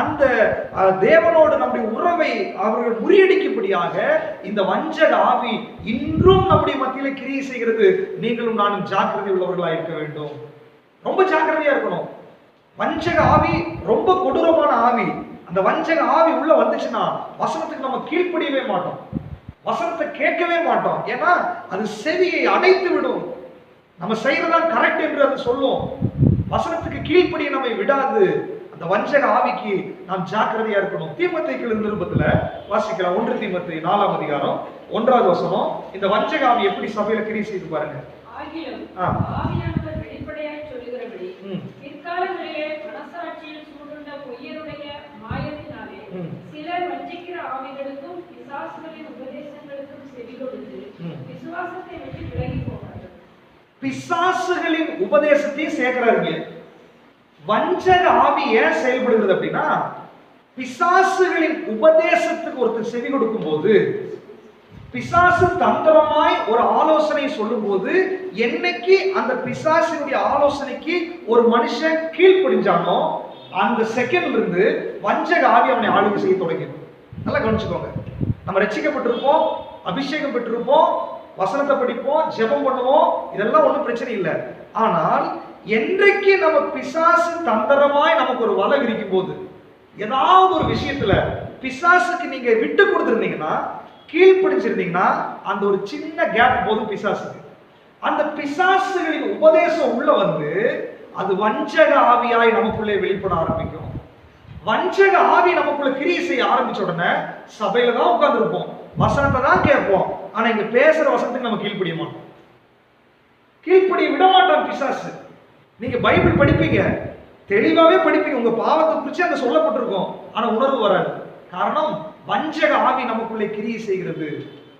அந்த தேவனோடு நம்முடைய உறவை அவர்கள் முறியடிக்கும்படியாக இந்த வஞ்சக ஆவி இன்றும் நம்முடைய மத்தியில கிரியை செய்கிறது. நீங்களும் நானும் ஜாக்கிரதை உள்ளவர்களாக இருக்க வேண்டும், ரொம்ப ஜாக்கிரதையா இருக்கணும். வஞ்சக ஆவி ரொம்ப கொடூரமான ஆவி. அந்த வஞ்சக ஆவி உள்ள வந்துச்சுன்னா வசனத்துக்கு நம்ம கீழ்ப்படியவே மாட்டோம், வசனத்தை கேட்கவே மாட்டோம். ஏன்னா அது செவியை அடைத்து விடும். நம்ம செய்யறதான் கரெக்ட் என்று அது சொல்லும், வசனத்துக்கு கீழ்ப்படிய நம்மை விடாது. அந்த வஞ்சக ஆவிக்கு நாம் ஜாக்கிரதையா இருக்கணும். தீமோத்தேயுவின் நிருபத்துல வாசிக்கலாம், 1 தீமோத்தேயு 4ஆம் அதிகாரம் 1வது வசனம். இந்த வஞ்சக ஆவி எப்படி சபையில கிரியை செய்து பாருங்க. ஆகிலும் ஆவியானவர் வெளிப்படையாய் சொல்லுகிறபடி பிற்காலங்களிலே மனசாட்சியில் சூடுண்ட பொய்யருடைய மாயத்தினாலே சிலர் வஞ்சிக்கிற ஆவிகளுக்கும் பிசாசுகளின் உபதேசங்களுக்கும் செவி கொடுத்து விசுவாசத்தை விட்டு விலகி போவார்கள். பிசாசுகளின் உபதேசத்தையும் சேர்க்கிறாருங்க. வஞ்சக ஆவி ஏன் செயல்படுகிறது அப்படின்னா, பிசாசுகளின் உபதேசத்துக்கு ஒருத்தர் செவி கொடுக்கும் போது, பிசாசு தந்திரமாய் ஒரு ஆலோசனை சொல்லும் போது, என்னைக்கு அந்த பிசாசினுடைய ஆலோசனைக்கு ஒரு மனுஷன் கீழ்ப்படிஞ்சானோ அந்த செகண்ட்ல இருந்து வஞ்சக ஆவி அவனை ஆளுகை செய்ய தொடங்கிடும். நல்லா கவனிச்சுக்கோங்க. நம்ம ரட்சிக்கப்பட்டிருப்போம், அபிஷேகம் பெற்றிருப்போம், வசனத்தை படிப்போம், ஜெபம் பண்ணுவோம், இதெல்லாம் ஒன்றும் பிரச்சனை இல்லை. ஆனால் என்றைக்கு நம்ம பிசாசு தந்திரமாய் நமக்கு ஒரு வலை விரிக்கும் போது, ஏதாவது ஒரு விஷயத்துல பிசாசுக்கு நீங்க விட்டு கொடுத்துருந்தீங்கன்னா, கீழ்ப்படிச்சிருந்தீங்கன்னா, அந்த ஒரு சின்ன கேப் போதும் பிசாசுக்கு. அந்த பிசாசுகளின் உபதேசம் உள்ள வந்து அது வஞ்சக ஆவியாய் நமக்குள்ளே வெளிப்பட ஆரம்பிக்கும். வஞ்சக ஆவி நமக்குள்ள கிரியை செய்ய ஆரம்பிச்ச உடனே சபையில தான் உட்கார்ந்துருப்போம், வசனத்தை தான் கேட்போம், ஆனா இங்க பேசுற வசனத்துக்கு நம்ம கீழ்ப்படிய மாட்டோம், கீழ்ப்படிய விட மாட்டோம் பிசாசு. நீங்க பைபிள் படிப்பீங்க, தெளிவாவே படிப்பீங்க, உங்க பாவத்தை குறித்து அங்க சொல்லப்பட்டிருக்கும், ஆனா உணர்வு வராது. காரணம், வஞ்சக ஆவி நமக்குள்ளே கிரியை செய்கிறது.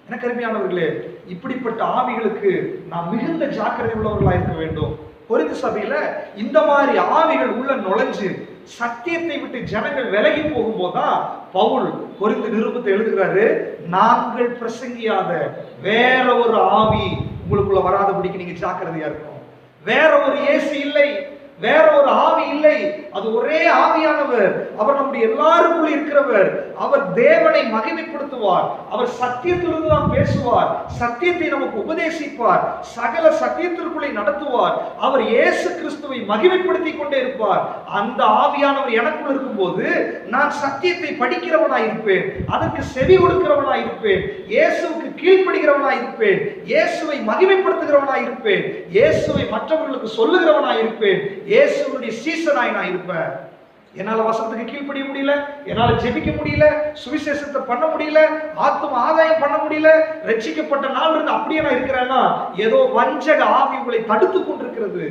எனக்கு அருமையானவர்களே, இப்படிப்பட்ட ஆவிகளுக்கு நாம் மிகுந்த ஜாக்கிரதை உள்ளவர்களாக இருக்க வேண்டும். கொரிந்து சபையில இந்த மாதிரி ஆவிகள் உள்ள நுழைஞ்சு சத்தியத்தை விட்டு ஜனங்கள் விலகி போகும்போதுதான் பவுல் கொரிந்து நிருபத்தை எழுதுகிறாரு, நாங்கள் பிரசங்கியாத வேற ஒரு ஆவி உங்களுக்குள்ள வராதபடிக்கு நீங்க ஜாக்கிரதையா இருக்கணும். வேற ஒரு இயேசு இல்லை, வேற ஒரு ஆவி இல்லை, அது ஒரே ஆவியானவர். அவர் நம்முடைய எல்லாருக்குள்ள இருக்கிறவர். அவர் தேவனை மகிமைப்படுத்துவார், அவர் சத்தியத்திலிருந்து தான் பேசுவார், சத்தியத்தை நமக்கு உபதேசிப்பார், சகல சத்தியத்திற்குள்ளே நடத்துவார், அவர் இயேசு கிறிஸ்துவை மகிமைப்படுத்தி கொண்டே இருப்பார். அந்த ஆவியானவர் எனக்குள் இருக்கும்போது நான் சத்தியத்தை படிக்கிறவனாய் இருப்பேன், அதற்கு செவி கொடுக்கிறவனாய் இருப்பேன், இயேசுவுக்கு கீழ்ப்படுகிறவனாய் இருப்பேன், இயேசுவை மகிமைப்படுத்துகிறவனாய் இருப்பேன், இயேசுவை மற்றவர்களுக்கு சொல்லுகிறவனாய் இருப்பேன், இயேசுவுடைய சீசனாய் நான் இருப்பேன். என்னால வசனத்துக்கு கீழ்ப்படிய முடியல, என்னால ஜெபிக்க முடியல, சுவிசேஷத்தை பண்ண முடியல, ஆத்தும ஆதாயம் பண்ண முடியல, ரட்சிக்கப்பட்ட நாள் இருந்து அப்படியே நான் இருக்கிறேன்னா ஏதோ வஞ்சக ஆவி உங்களை தடுத்து கொண்டிருக்கிறது,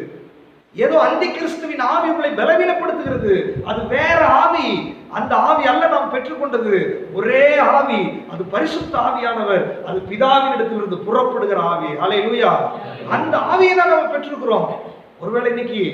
ஏதோ அந்தி கிறிஸ்துவின் ஆவி உங்களை பலவீனப்படுத்துகிறது. அது வேற ஆவி, அந்த ஆவி அல்ல நாம் பெற்றுக்கொண்டது. ஒரே ஆவி, அது பரிசுத்த ஆவியானவர், அது பிதாவின் இடத்திலிருந்து புறப்படுகிற ஆவி. ஹல்லேலூயா. அந்த ஆவியை தான் நாம் பெற்றிருக்கிறோம். ஒருவேளை இன்னைக்கு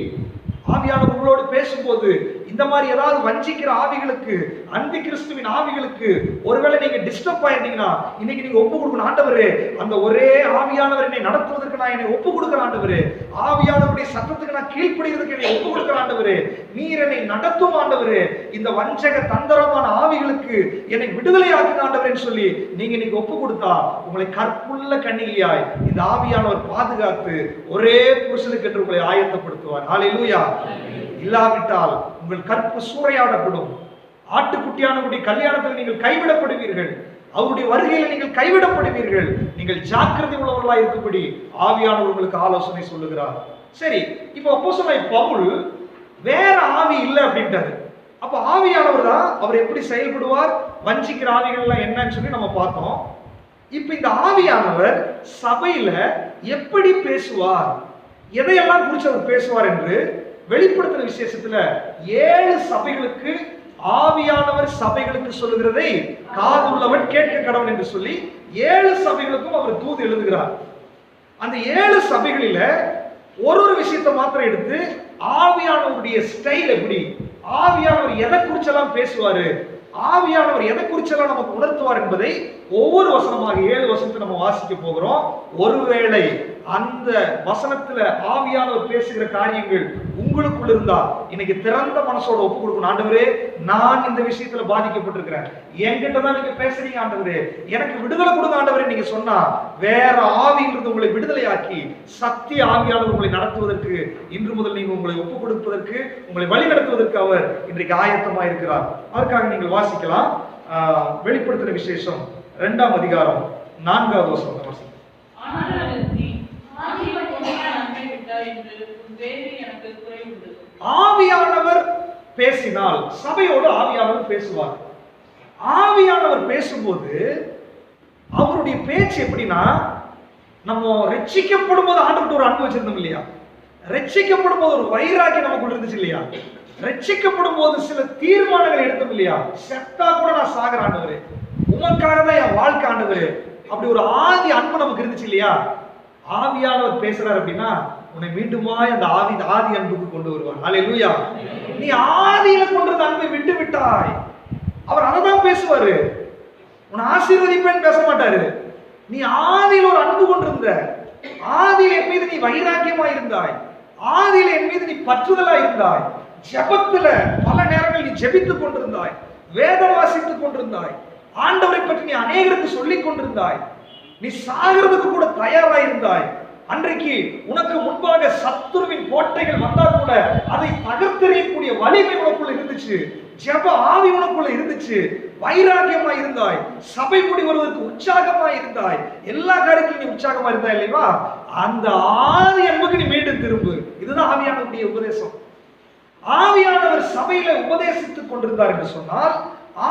ஆவியானவர் உங்களோடு பேசும்போது இந்த மாதிரி ஏதாவது வஞ்சிக்கிற ஆவிகளுக்கு, அந்தி கிறிஸ்துவின் ஆவிகளுக்கு ஒருவேளை நீங்க டிஸ்டர்ப் ஆயிருந்தீங்கன்னா இன்னைக்கு நீங்க ஒப்பு கொடுக்கணும். ஆண்டவரே, அந்த ஒரே ஆவியானவர் என்னை நடத்துவதற்கு நான் என்னை ஒப்பு கொடுக்கிற ஆண்டவரே, ஆவியானவருடைய சத்தத்துக்கு நான் கீழ்ப்படிகிறதுக்கு என்னை ஒப்பு கொடுக்கிற ஆண்டவரே, நீர் என்னை நடத்தும் ஆண்டவரே, இந்த வஞ்சக தந்திரமான ஆவிகளுக்கு என்னை விடுதலை ஆக்குங்க ஆண்டவரேன்னு சொல்லி நீங்க இன்னைக்கு ஒப்பு கொடுத்தா உங்களை கற்புள்ள கன்னிகையாய் இந்த ஆவியானவர் பாதுகாத்து ஒரே புருஷனுக்கு என்று உங்களை ஆயத்தப்படுத்துவார். ஹல்லேலூயா. இல்லாவிட்டால் உங்கள் கற்பு சூறையாடப்படும். ஆட்டுக்குட்டியானவருடைய கல்யாணத்தில் நீங்கள் கைவிடப்படுவீர்கள். அவருடைய வருகையில் நீங்கள் கைவிடப்படுவீர்கள். நீங்கள் ஜாக்கிரதை உள்ளவர்களாக இருக்கும்படி ஆவியானவர் உங்களுக்கு ஆலோசனை சொல்லுகிறார். சரி, இப்போ அப்போஸ்தலனாகிய பவுல் வேற ஆவி இல்லை அப்படின்ட்டாரு. அப்ப ஆவியானவர் தான் அவர் எப்படி செயல்படுவார், வஞ்சிக்கிற ஆவிகள் எல்லாம் என்னன்னு சொல்லி நம்ம பார்த்தோம். இப்ப இந்த ஆவியானவர் சபையில எப்படி பேசுவார், எதையெல்லாம் குறித்து அவர் பேசுவார் என்று வெளிப்படுத்தின விசேஷத்துல 7 சபைகளுக்கு ஆவியானவர் சபைகளுக்கு சொல்லுகிறதை காதுள்ளவன் கேட்க கடவன் என்று சொல்லி 7 சபைகளுக்கும் அவர் தூது எழுதுகிறார். அந்த 7 சபைகளில ஒரு விஷயத்தை மாத்திரம் எடுத்து ஆவியானவருடைய ஸ்டைல் எப்படி, ஆவியானவர் எதை குறிச்செல்லாம் பேசுவாரு, ஆவியானவர் எதை குறிச்செல்லாம் நமக்கு உணர்த்துவார் என்பதை ஒவ்வொரு வசனமாக 7 வசனத்தை நம்ம வாசிக்க போகிறோம். ஒருவேளை அந்த வசனத்துல ஆவியானவர் பேசுகிற காரியங்கள் உங்களுக்குள்ள இருந்தா இன்னைக்கு திறந்த மனசோட ஒப்பு கொடுக்கணும். ஆண்டவரே, நான் இந்த விஷயத்துல பாதிக்கப்பட்டிருக்கிறேன், என்கிட்ட தான் நீங்க பேசுறீங்க ஆண்டவரே, எனக்கு விடுதலை கொடுங்க ஆண்டவரே நீங்க சொன்னா வேற ஆவியிலிருந்து உங்களை விடுதலையாக்கி சத்திய ஆவியானவர் உங்களை நடத்துவதற்கு, இன்று முதல் நீங்க உங்களை ஒப்பு கொடுப்பதற்கு, உங்களை வழி நடத்துவதற்கு அவர் இன்றைக்கு ஆயத்தமா இருக்கிறார். அதற்காக நீங்கள் வாசிக்கலாம். வெளிப்படுத்தின விசேஷம் 2ஆம் அதிகாரம் 4வது வசனம். ஆவியானவர் பேசினால் சபையோடு ஆவியானவர் பேசுவார். ஆவியானவர் பேசும்போது அவருடைய பேச்சு எப்படின்னா, நம்ம ரட்சிக்கப்படும் போது ஆண்டவர்கிட்ட ஒரு அன்பு வச்சிருந்தோம் இல்லையா, ரட்சிக்கப்படும் போது ஒரு வைராகி நமக்குள்ள இருந்துச்சு இல்லையா, ரட்சிக்கப்படும் போது சில தீர்மானங்கள் எடுத்தோம் இல்லையா, செத்தா கூட நான் சாகிற ஆண்டவரே, உமக்காக தான் என் வாழ்க்கை ஆண்டவரே, அப்படி ஒரு ஆதி அன்பு நமக்கு இருந்துச்சு இல்லையா. ஆவியானவர் பேசுறாரு அப்படின்னா உன்னை மீண்டுமாய் அந்த ஆதி அன்புக்கு கொண்டு வருவார். ஹல்லேலூயா. நீ ஆதியில கொண்டு வந்த அன்பை விட்டு விட்டாய். அவர் அதான் பேசுவாரு. உன்னை ஆசீர்வதிப்பேன்னு பேச மாட்டாரு. நீ ஆதியில ஒரு அன்பு கொண்டிருந்த, ஆதியில என் மீது நீ வைராக்கியமா இருந்தாய், ஆதியில என் மீது நீ பற்றுதலா இருந்தாய், ஜெபத்துல பல நேரங்கள் நீ ஜெபித்துக் கொண்டிருந்தாய், வேதம் வாசித்துக் கொண்டிருந்தாய், ஆண்டவரை பற்றி நீ அநேகருக்கு சொல்லிக் கொண்டிருந்தாய், நீ சாகிறதுக்கு கூட தயாரா இருந்தாய். அன்றைக்கு உனக்கு முன்பாக சத்துருவின் கோட்டைகள் வந்தா கூட அதை தகர்த்தெறியக்கூடிய வலிமை உனக்குள்ள இருந்துச்சு, ஜெப ஆவி உனக்குள்ள இருந்துச்சு, வைராக்கியமா இருந்தாய், சபை கூடி வருவதற்கு உற்சாகமா இருந்தாய், எல்லா காரியத்திலும் நீ உற்சாகமா இருந்தாய் இல்லையா. அந்த ஆதி அன்புக்கு நீ மீண்டும் திரும்பு. இதுதான் ஆவியானவருடைய உபதேசம். ஆவியானவர் சபையில உபதேசித்துக் கொண்டிருந்தார் என்று சொன்னால்,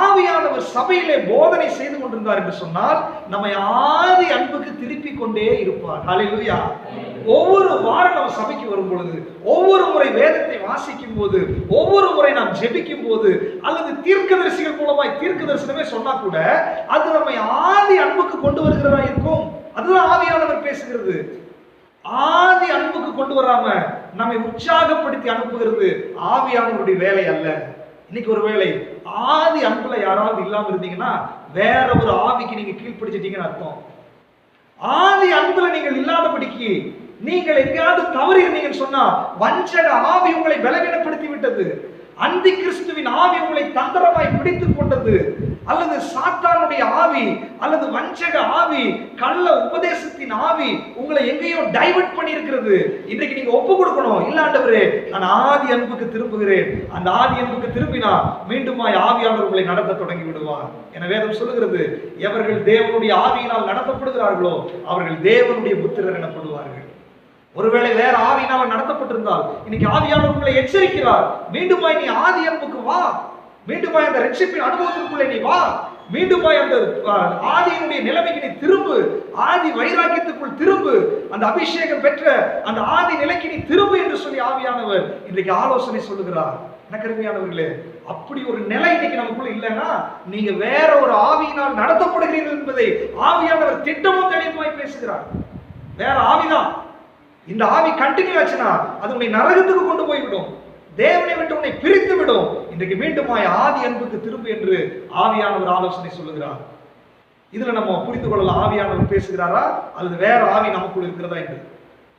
ஆவியானவர் சபையிலே போதனை செய்து கொண்டிருந்தார் என்று சொன்னால் நம்மை ஆதி அன்புக்கு திருப்பி கொண்டே இருப்பார். ஹல்லேலூயா. ஒவ்வொரு வாரம் நம்ம சபைக்கு வரும் பொழுது, ஒவ்வொரு முறை வேதத்தை வாசிக்கும் போது, ஒவ்வொரு முறை நாம் ஜெபிக்கும் போது, அல்லது தீர்க்கதரிசிகள் மூலமாய் தீர்க்க தரிசனமே சொன்னா கூட அது நம்மை ஆதி அன்புக்கு கொண்டு வருகிறதா இருக்கும். அதுதான் ஆவியானவர் பேசுகிறது. ஆதி அன்புக்கு கொண்டு வராம நம்மை உற்சாகப்படுத்தி அனுப்புகிறது ஆவியானவருடைய வேலை அல்ல. இன்னைக்கு ஒரு வேளை ஆதி அன்புல யாராவது இல்லாம இருந்தீங்கன்னா வேற ஒரு ஆவிக்கு நீங்க கீழ்ப்பிடிச்சிட்டீங்கன்னு அர்த்தம். ஆதி அன்புல நீங்கள் இல்லாதபடிக்கு நீங்கள் எங்கேயாவது தவறி இருந்தீங்கன்னு சொன்னா வஞ்சக ஆவி உங்களை பலவீனப்படுத்தி விட்டது, அந்தி கிறிஸ்துவின் ஆவி உங்களை தந்திரமாய் பிடித்துக் கொண்டது, அல்லது சாத்தானுடைய ஆவி அல்லது வஞ்சக ஆவி, கள்ள உபதேசத்தின் ஆவி உங்களை எங்கேயோ டைவர்ட் பண்ணி இருக்கிறது. இன்றைக்கு நீங்க ஒப்பு கொடுக்கணும். இல்ல ஆண்டவரே, நான் ஆதி அன்புக்கு திரும்புகிறேன். அந்த ஆதி அன்புக்கு திரும்பினா மீண்டுமாய் ஆவியானவர் உங்களை நடத்த தொடங்கி விடுவார். என வேதம் சொல்லுகிறது, எவர்கள் தேவனுடைய ஆவியினால் நடத்தப்படுகிறார்களோ அவர்கள் தேவனுடைய புத்திரர் எனப்படுவார்கள். ஒருவேளை வேற ஆவியினால் நடத்தப்பட்டிருந்தால் இன்னைக்கு ஆவியானவர் உங்களை எச்சரிக்கிறார். மீண்டுமாய் நீ ஆதி அன்புக்கு வா, மீண்டுமாய் அந்த ரட்சிப்பின் அனுபவத்திற்குள்ளே நீ வா, மீண்டுமாய் அந்த ஆதியினுடைய நிலைமைக்கு நீ திரும்பு, ஆதி வைராக்கியத்துக்குள் திரும்பு, அந்த அபிஷேகம் பெற்ற அந்த ஆதி நிலைக்கு நீ திரும்பு என்று சொல்லி ஆவியானவர் இன்றைக்கு ஆலோசனை சொல்லுகிறார். எனக்கு அருமையானவர்களே, அப்படி ஒரு நிலை இன்னைக்கு நமக்குள்ள இல்லைன்னா நீங்க வேற ஒரு ஆவியினால் நடத்தப்படுகிறீர்கள் என்பதை ஆவியானவர் திட்டமும் தெளிவாய் பேசுகிறார். வேற ஆவிதான். இந்த ஆவி கண்டினியூ ஆச்சுன்னா அது உன்னை நரகத்துக்கு கொண்டு போய்விடும், தேவனை விட்டு உன்னை பிரித்து விடும். இன்றைக்கு மீண்டுமாய் ஆதி அன்புக்கு திரும்பு என்று ஆவியானவர் ஆலோசனை சொல்லுகிறார். இதுல நம்ம புரிந்து கொள்ளலாம், ஆவியானவர் பேசுகிறாரா அல்லது வேற ஆவி நமக்குள்ள இருக்கிறதா என்று.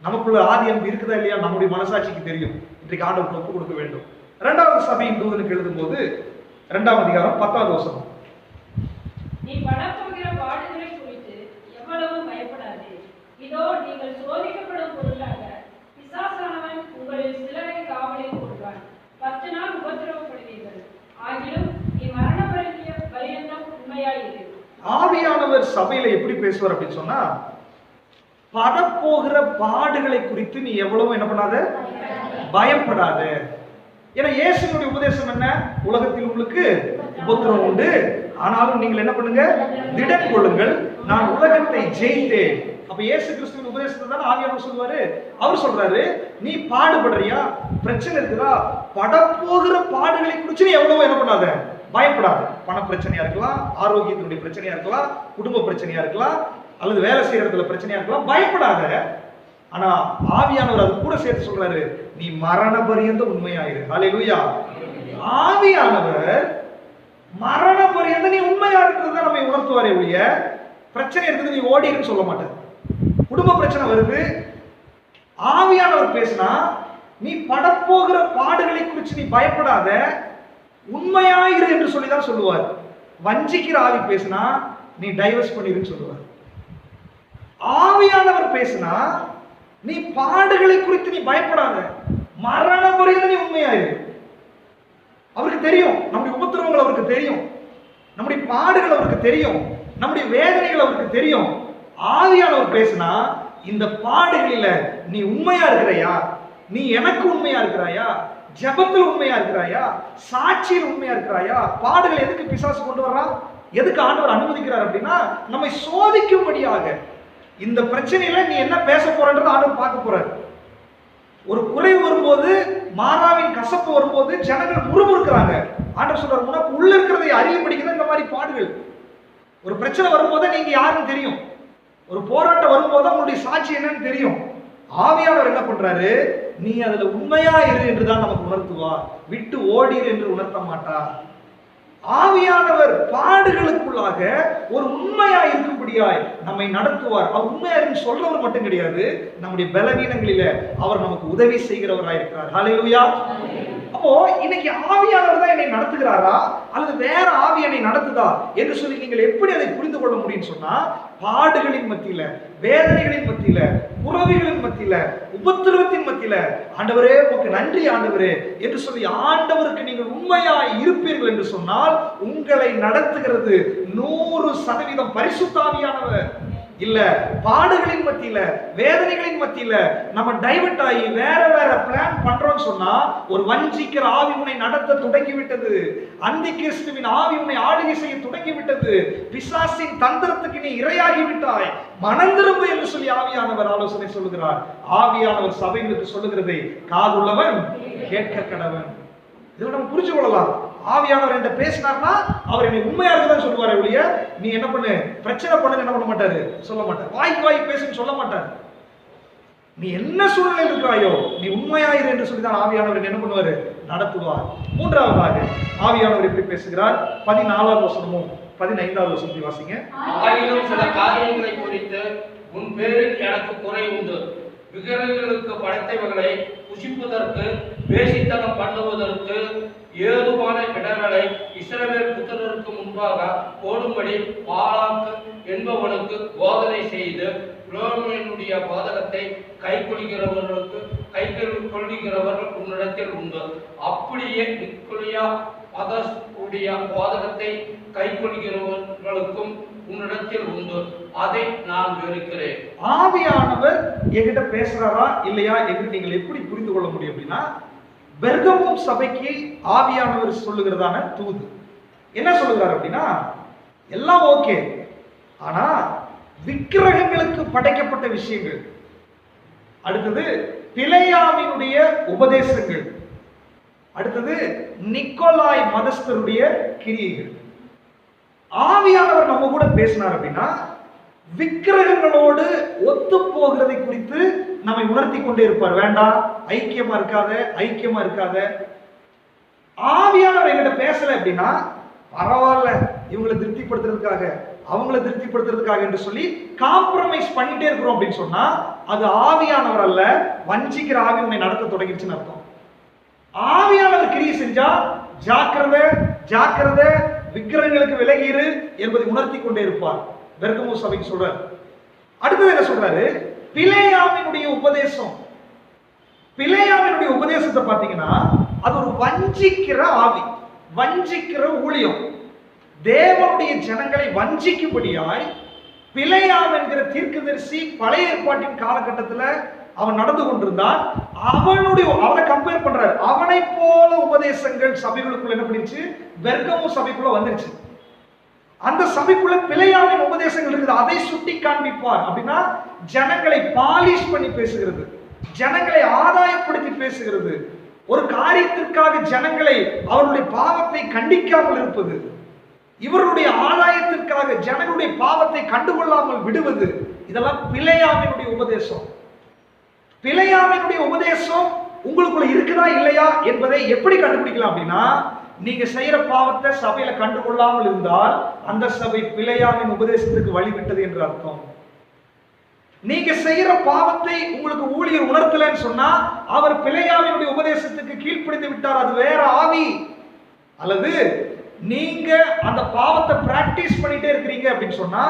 நமக்குள்ள ஆதி அன்பு இருக்குதா இல்லையா நம்முடைய மனசாட்சிக்கு தெரியும். இன்றைக்கு ஆண்டவருக்கு ஒப்பு கொடுக்க வேண்டும். 2வது சபையின் தூதனுக்கு எழுதும்போது 2ஆம் அதிகாரம் 10வது வசனம். நீ படப்போகிற பாடுகளை குறித்து எவ்வளவு பயப்படாதே. இதோ நீங்கள் சோதிக்கப்படும் பொருளாக பிசாசானவன் உங்களில் சிலரை காவலில் கொள்வான். 10 நாள் உபத்திரவப்படுவீர்கள். ஆகிலும் நீ மரண பரியந்தம் உண்மையாயிரு. ஆவியானவர் சபையில எப்படி பேசுவார் அப்படின்னு சொன்னா, படப்போகிற பாடுகளை குறித்து நீ எவ்வளவு என்ன பண்ணாத, பயப்படாத. ஏன்னா இயேசுவினுடைய உபதேசம் என்ன? உலகத்தில் உங்களுக்கு உபத்திரவம் உண்டு, ஆனாலும் நீங்கள் என்ன பண்ணுங்க, திடன் கொள்ளுங்கள், நான் உலகத்தை ஜெயித்தேன். அப்ப இயேசு கிறிஸ்துவின் உபதேசத்தை தான் ஆவியானவர் சொல்லுவாரு. அவர் சொல்றாரு, நீ பாடுபடுறியா, பிரச்சனை இருக்குதா, படப்போகிற பாடுகளை குறித்து நீ எவ்வளவு என்ன பண்ணாத, பயப்படாத. பண பிரச்சனையா இருக்கலாம், ஆரோக்கியத்தினுடைய பிரச்சனையா இருக்கலாம், குடும்ப பிரச்சனையா இருக்கலாம், அல்லது வேலை செய்யறதுல பிரச்சனையா இருக்கலாம், பயப்படாத. ஆனா ஆவியானவர் அது கூட சேர்த்து சொல்றாரு, நீ மரண பரியந்த உண்மையாயிரு. ஹல்லேலூயா. ஆவியானவர் மரண பரியந்த நீ உண்மையா இருக்கிறத நம்மை உணர்த்துவாரே ஒழிய, பிரச்சனை இருக்குது நீ ஓடின்னு சொல்ல மாட்டேன். குடும்ப பிரச்சனை வருது, ஆவியானவர் பேசினா நீ படப்போகிற பாடுகளை குறித்து நீ பயப்படாத, உண்மையாயிரு என்று சொல்லிதான் சொல்லுவார். வஞ்சிக்கிற ஆவி பேசினா நீ டைவர்ஸ் பண்ணிருன்னு சொல்லுவார். ஆவியானவர் பேசினா நீ பாடுகளை குறித்து நீ பயப்படாத, மரண பரியந்த நீ உண்மையாயிரு. அவருக்கு தெரியும் நம்முடைய உபத்திரவங்கள், அவருக்கு தெரியும் நம்முடைய பாடுகள், அவருக்கு தெரியும் நம்முடைய வேதனைகள், அவருக்கு தெரியும். ஆவியானவர் பேசினா இந்த பாடுகளில நீ உண்மையா இருக்கிறையா, நீ எனக்கு உண்மையா இருக்கிறாயா, ஜெபத்தில் உண்மையா இருக்கிறாயா, சாட்சியில் உண்மையா இருக்கிறாயா. பாடுகள் எதுக்கு பிசாசு கொண்டு வர்றான், எதுக்கு ஆண்டவர் அனுமதிக்கிறார் அப்படின்னா நம்மை சோதிக்கும்படியாக. இந்த பிரச்சனையில நீ என்ன பேச போறன்றது ஆண்டவர் பார்க்க போறாரு. ஒரு குறைவு வரும்போது, மாறாவின் கசப்பு வரும்போது ஜனங்கள் முறுமுறுக்கிறாங்க. ஆண்டவர் சொல்றாரு, உனக்கு உள்ள இருக்கிறதை அறியும்படிக்கு இந்த மாதிரி பாடுகள். ஒரு பிரச்சனை வரும்போது நீங்க யாருன்னு தெரியும், ஒரு போராட்டம் வரும்போது உங்களுடைய சாட்சி என்னன்னு தெரியும். ஆவியானவர் என்ன பண்றாரு, நீ அதுல உண்மையா இரு என்றுதான் நமக்கு உணர்த்துவார், விட்டு ஓடிரு என்று உணர்த்த மாட்டார். ஆவியானவர் பாடுகளுக்குள்ளாக ஒரு உண்மையா இருக்கும்படியாய் நம்மை நடத்துவார். அவர் உண்மையா சொல்றவர் மட்டும் கிடையாது, நம்முடைய பலவீனங்களில அவர் நமக்கு உதவி செய்கிறவராய் இருக்கிறார். ஹல்லேலூயா. அப்போ இன்னைக்கு ஆவியானவர் தான் என்னை நடத்துகிறாரா அல்லது வேற ஆவி என்னை நடத்துதா என்று சொல்லி நீங்கள் எப்படி அதை புரிந்து கொள்ள முடியும்னு சொன்னா, பாடுகளின் மத்தியில, வேதனைகளின் மத்தியில, புறவிகளின் மத்தியில, உபத்திரவத்தின் மத்தியில ஆண்டவரே உமக்கு நன்றி ஆண்டவரே என்று சொல்லி ஆண்டவருக்கு நீங்கள் உண்மையாய் இருப்பீர்கள் என்று சொன்னால் உங்களை நடத்துகிறது 100% பரிசுத்த ஆவியானவர். இல்ல பாடுகளின் மத்தியில, வேதனைகளின் மத்தியில நம்ம டைவர்ட் ஆகி வேற வேற பிளான் பண்றோம்னு சொன்னா, ஒரு வஞ்சிக்கிற ஆவி உன்னை நடத்த தொடங்கி விட்டது, அந்தி கிறிஸ்துவின் ஆவி உன்னை ஆளுகை செய்ய தொடங்கி விட்டது, பிசாசின் தந்திரத்துக்கு நீ இரையாகி விட்டாய், மனம் திரும்பு என்று சொல்லி ஆவியானவர் ஆலோசனை சொல்லுகிறார். ஆவியானவர் சபைகளுக்கு சொல்லுகிறதை காதுள்ளவன் கேட்க கடவன். இதை நம்ம புரிஞ்சு கொள்ளலாம். ஆவியானவர் என்கிட்ட பேசினார்னா அவர் என்னை உண்மையா இருக்குதான் சொல்லுவாரே ஒழிய, நீ என்ன பண்ணு, பிரச்சனை பண்ணு என்ன பண்ண மாட்டாரு, சொல்ல மாட்டார். வாய்க்கு வாய் பேசுன்னு சொல்ல மாட்டார். நீ என்ன சூழ்நிலையில் இருக்கிறாயோ நீ உண்மையாயிரு என்று சொல்லிதான் ஆவியானவர் என்ன பண்ணுவாரு, நடத்துவார். 3வதாக ஆவியானவர் எப்படி பேசுகிறார், 14வது வசனமும் 15வது வசனத்தை வாசிங்க. ஆயினும் சில காரியங்களை குறித்து உன் பேரில் எனக்கு குறை உண்டு. விக்கிரகங்களுக்கு படைத்தவைகளை புசிப்பதற்கு, வேசித்தனம் பண்ணுவதற்கு ஏதுவான இடங்களை இஸ்ரவேல் புத்திரருக்கு முன்பாக போடும்படி பாலாக்கு என்பவனுக்கு போதனை செய்து புலோமியனுடைய பாதகத்தை கைக்கொள்கிறவர்கள் உன்னிடத்தில் உண்டு. அப்படியே நிக்கோலியா அதஸ்டைய பாதகத்தை கைக்கொள்கிறவர்களுக்கும் உன்னிடத்தில் உண்டு. அதை நான் வெறுக்கிறேன். ஆவியானவர் என்கிட்ட பேசுறாரா இல்லையா என்று நீங்கள் எப்படி புரிந்து கொள்ள முடியும் அப்படின்னா, பெர்கமும் சபைக்கு ஆவியானவர் சொல்லுகிறதான தூது என்ன சொல்லுகிறார் அப்படின்னா, எல்லாம் ஓகே, ஆனா விக்கிரகங்களுக்கு படைக்கப்பட்ட விஷயங்கள், அடுத்தது பிலேயாமினுடைய உபதேசங்கள், அடுத்தது நிக்கோலாய் மதஸ்தருடைய கிரியைகள். ஆவியானவர் நம்ம கூட பேசினார் அப்படின்னா விக்கிரகங்களோடு ஒத்து போகிறதை குறித்து நம்மை உணர்த்தி கொண்டே இருப்பார். வேண்டாம், ஐக்கியமா இருக்காத, ஐக்கியமா இருக்காத. ஆவியானவர் என்கிட்ட பேசல அப்படின்னா பரவாயில்ல, இவங்களை திருப்திப்படுத்துறதுக்காக அவங்களை திருப்திப்படுத்துறதுக்காக என்று சொல்லி காம்ப்ரமைஸ் பண்ணிட்டே இருக்கிறோம் அப்படின்னு சொன்னா அது ஆவியானவர் அல்ல, வஞ்சிக்கிற ஆவி உன்னை நடத்த தொடங்கிடுச்சுன்னு அர்த்தம். ஆவியானவர் கிரியை செஞ்சா ஜாக்கிரதை ஜாக்கிரதை, விக்கிரகங்களுக்கு விலகிரு என்பதை உணர்த்தி கொண்டே இருப்பார். பெர்கமு சபைக்கு சொல்றாரு. அடுத்தது என்ன சொல்றாரு? பிலேயாமினுடைய உபதேசம். பிலேயாமினுடைய உபதேசத்தை பார்த்தீங்கன்னா அது ஒரு வஞ்சிக்கிற ஆவி, வஞ்சிக்கிற ஊழியம். தேவனுடைய ஜனங்களை வஞ்சிக்கும்படியாய் பிலேயாம் என்கிற தீர்க்கதரிசி பழைய ஏற்பாட்டின் காலகட்டத்தில் அவன் நடந்து கொண்டிருந்தான். அவனை கம்பேர் பண்றாரு. அவனை போல உபதேசங்கள் சபைகளுக்குள்ள என்ன பண்ணிருச்சு? பெர்கமு சபைக்குள்ள வந்துருச்சு. அந்த சபைக்குள்ள பிலேயாமின் உபதேசங்கள் இருக்குது. அதை சுட்டி காண்பிப்பார். அப்படின்னா ஜனங்களை பாலிஷ் பண்ணி பேசுகிறது, ஜனங்களை ஆதாயப்படுத்தி பேசுகிறது, ஒரு காரியத்திற்காக ஜனங்களை அவருடைய பாவத்தை கண்டிக்காமல் இருப்பது, இவருடைய ஆதாயத்திற்காக ஜனங்களுடைய பாவத்தை கண்டுகொள்ளாமல் விடுவது, இதெல்லாம் பிலேயாமினுடைய உபதேசம். பிலேயாமினுடைய உபதேசம் உங்களுக்குள்ள இருக்குதா இல்லையா என்பதை எப்படி கண்டுபிடிக்கலாம் அப்படின்னா, நீங்க செய்யற பாவத்தை சபையில கண்டுகொள்ளாமல் இருந்தால் அந்த சபை பிலேயாமின் உபதேசத்துக்கு வழிவிட்டது என்று அர்த்தம். நீங்க செய்யற பாவத்தை உங்களுக்கு ஊழியர் உணர்த்தலன்னு சொன்னா அவர் பிலேயாமினுடைய உபதேசத்துக்கு கீழ்ப்படிந்து விட்டார், அது வேற ஆவி. அல்லது நீங்க அந்த பாவத்தை பிராக்டிஸ் பண்ணிட்டே இருக்கிறீங்க அப்படின்னு சொன்னா,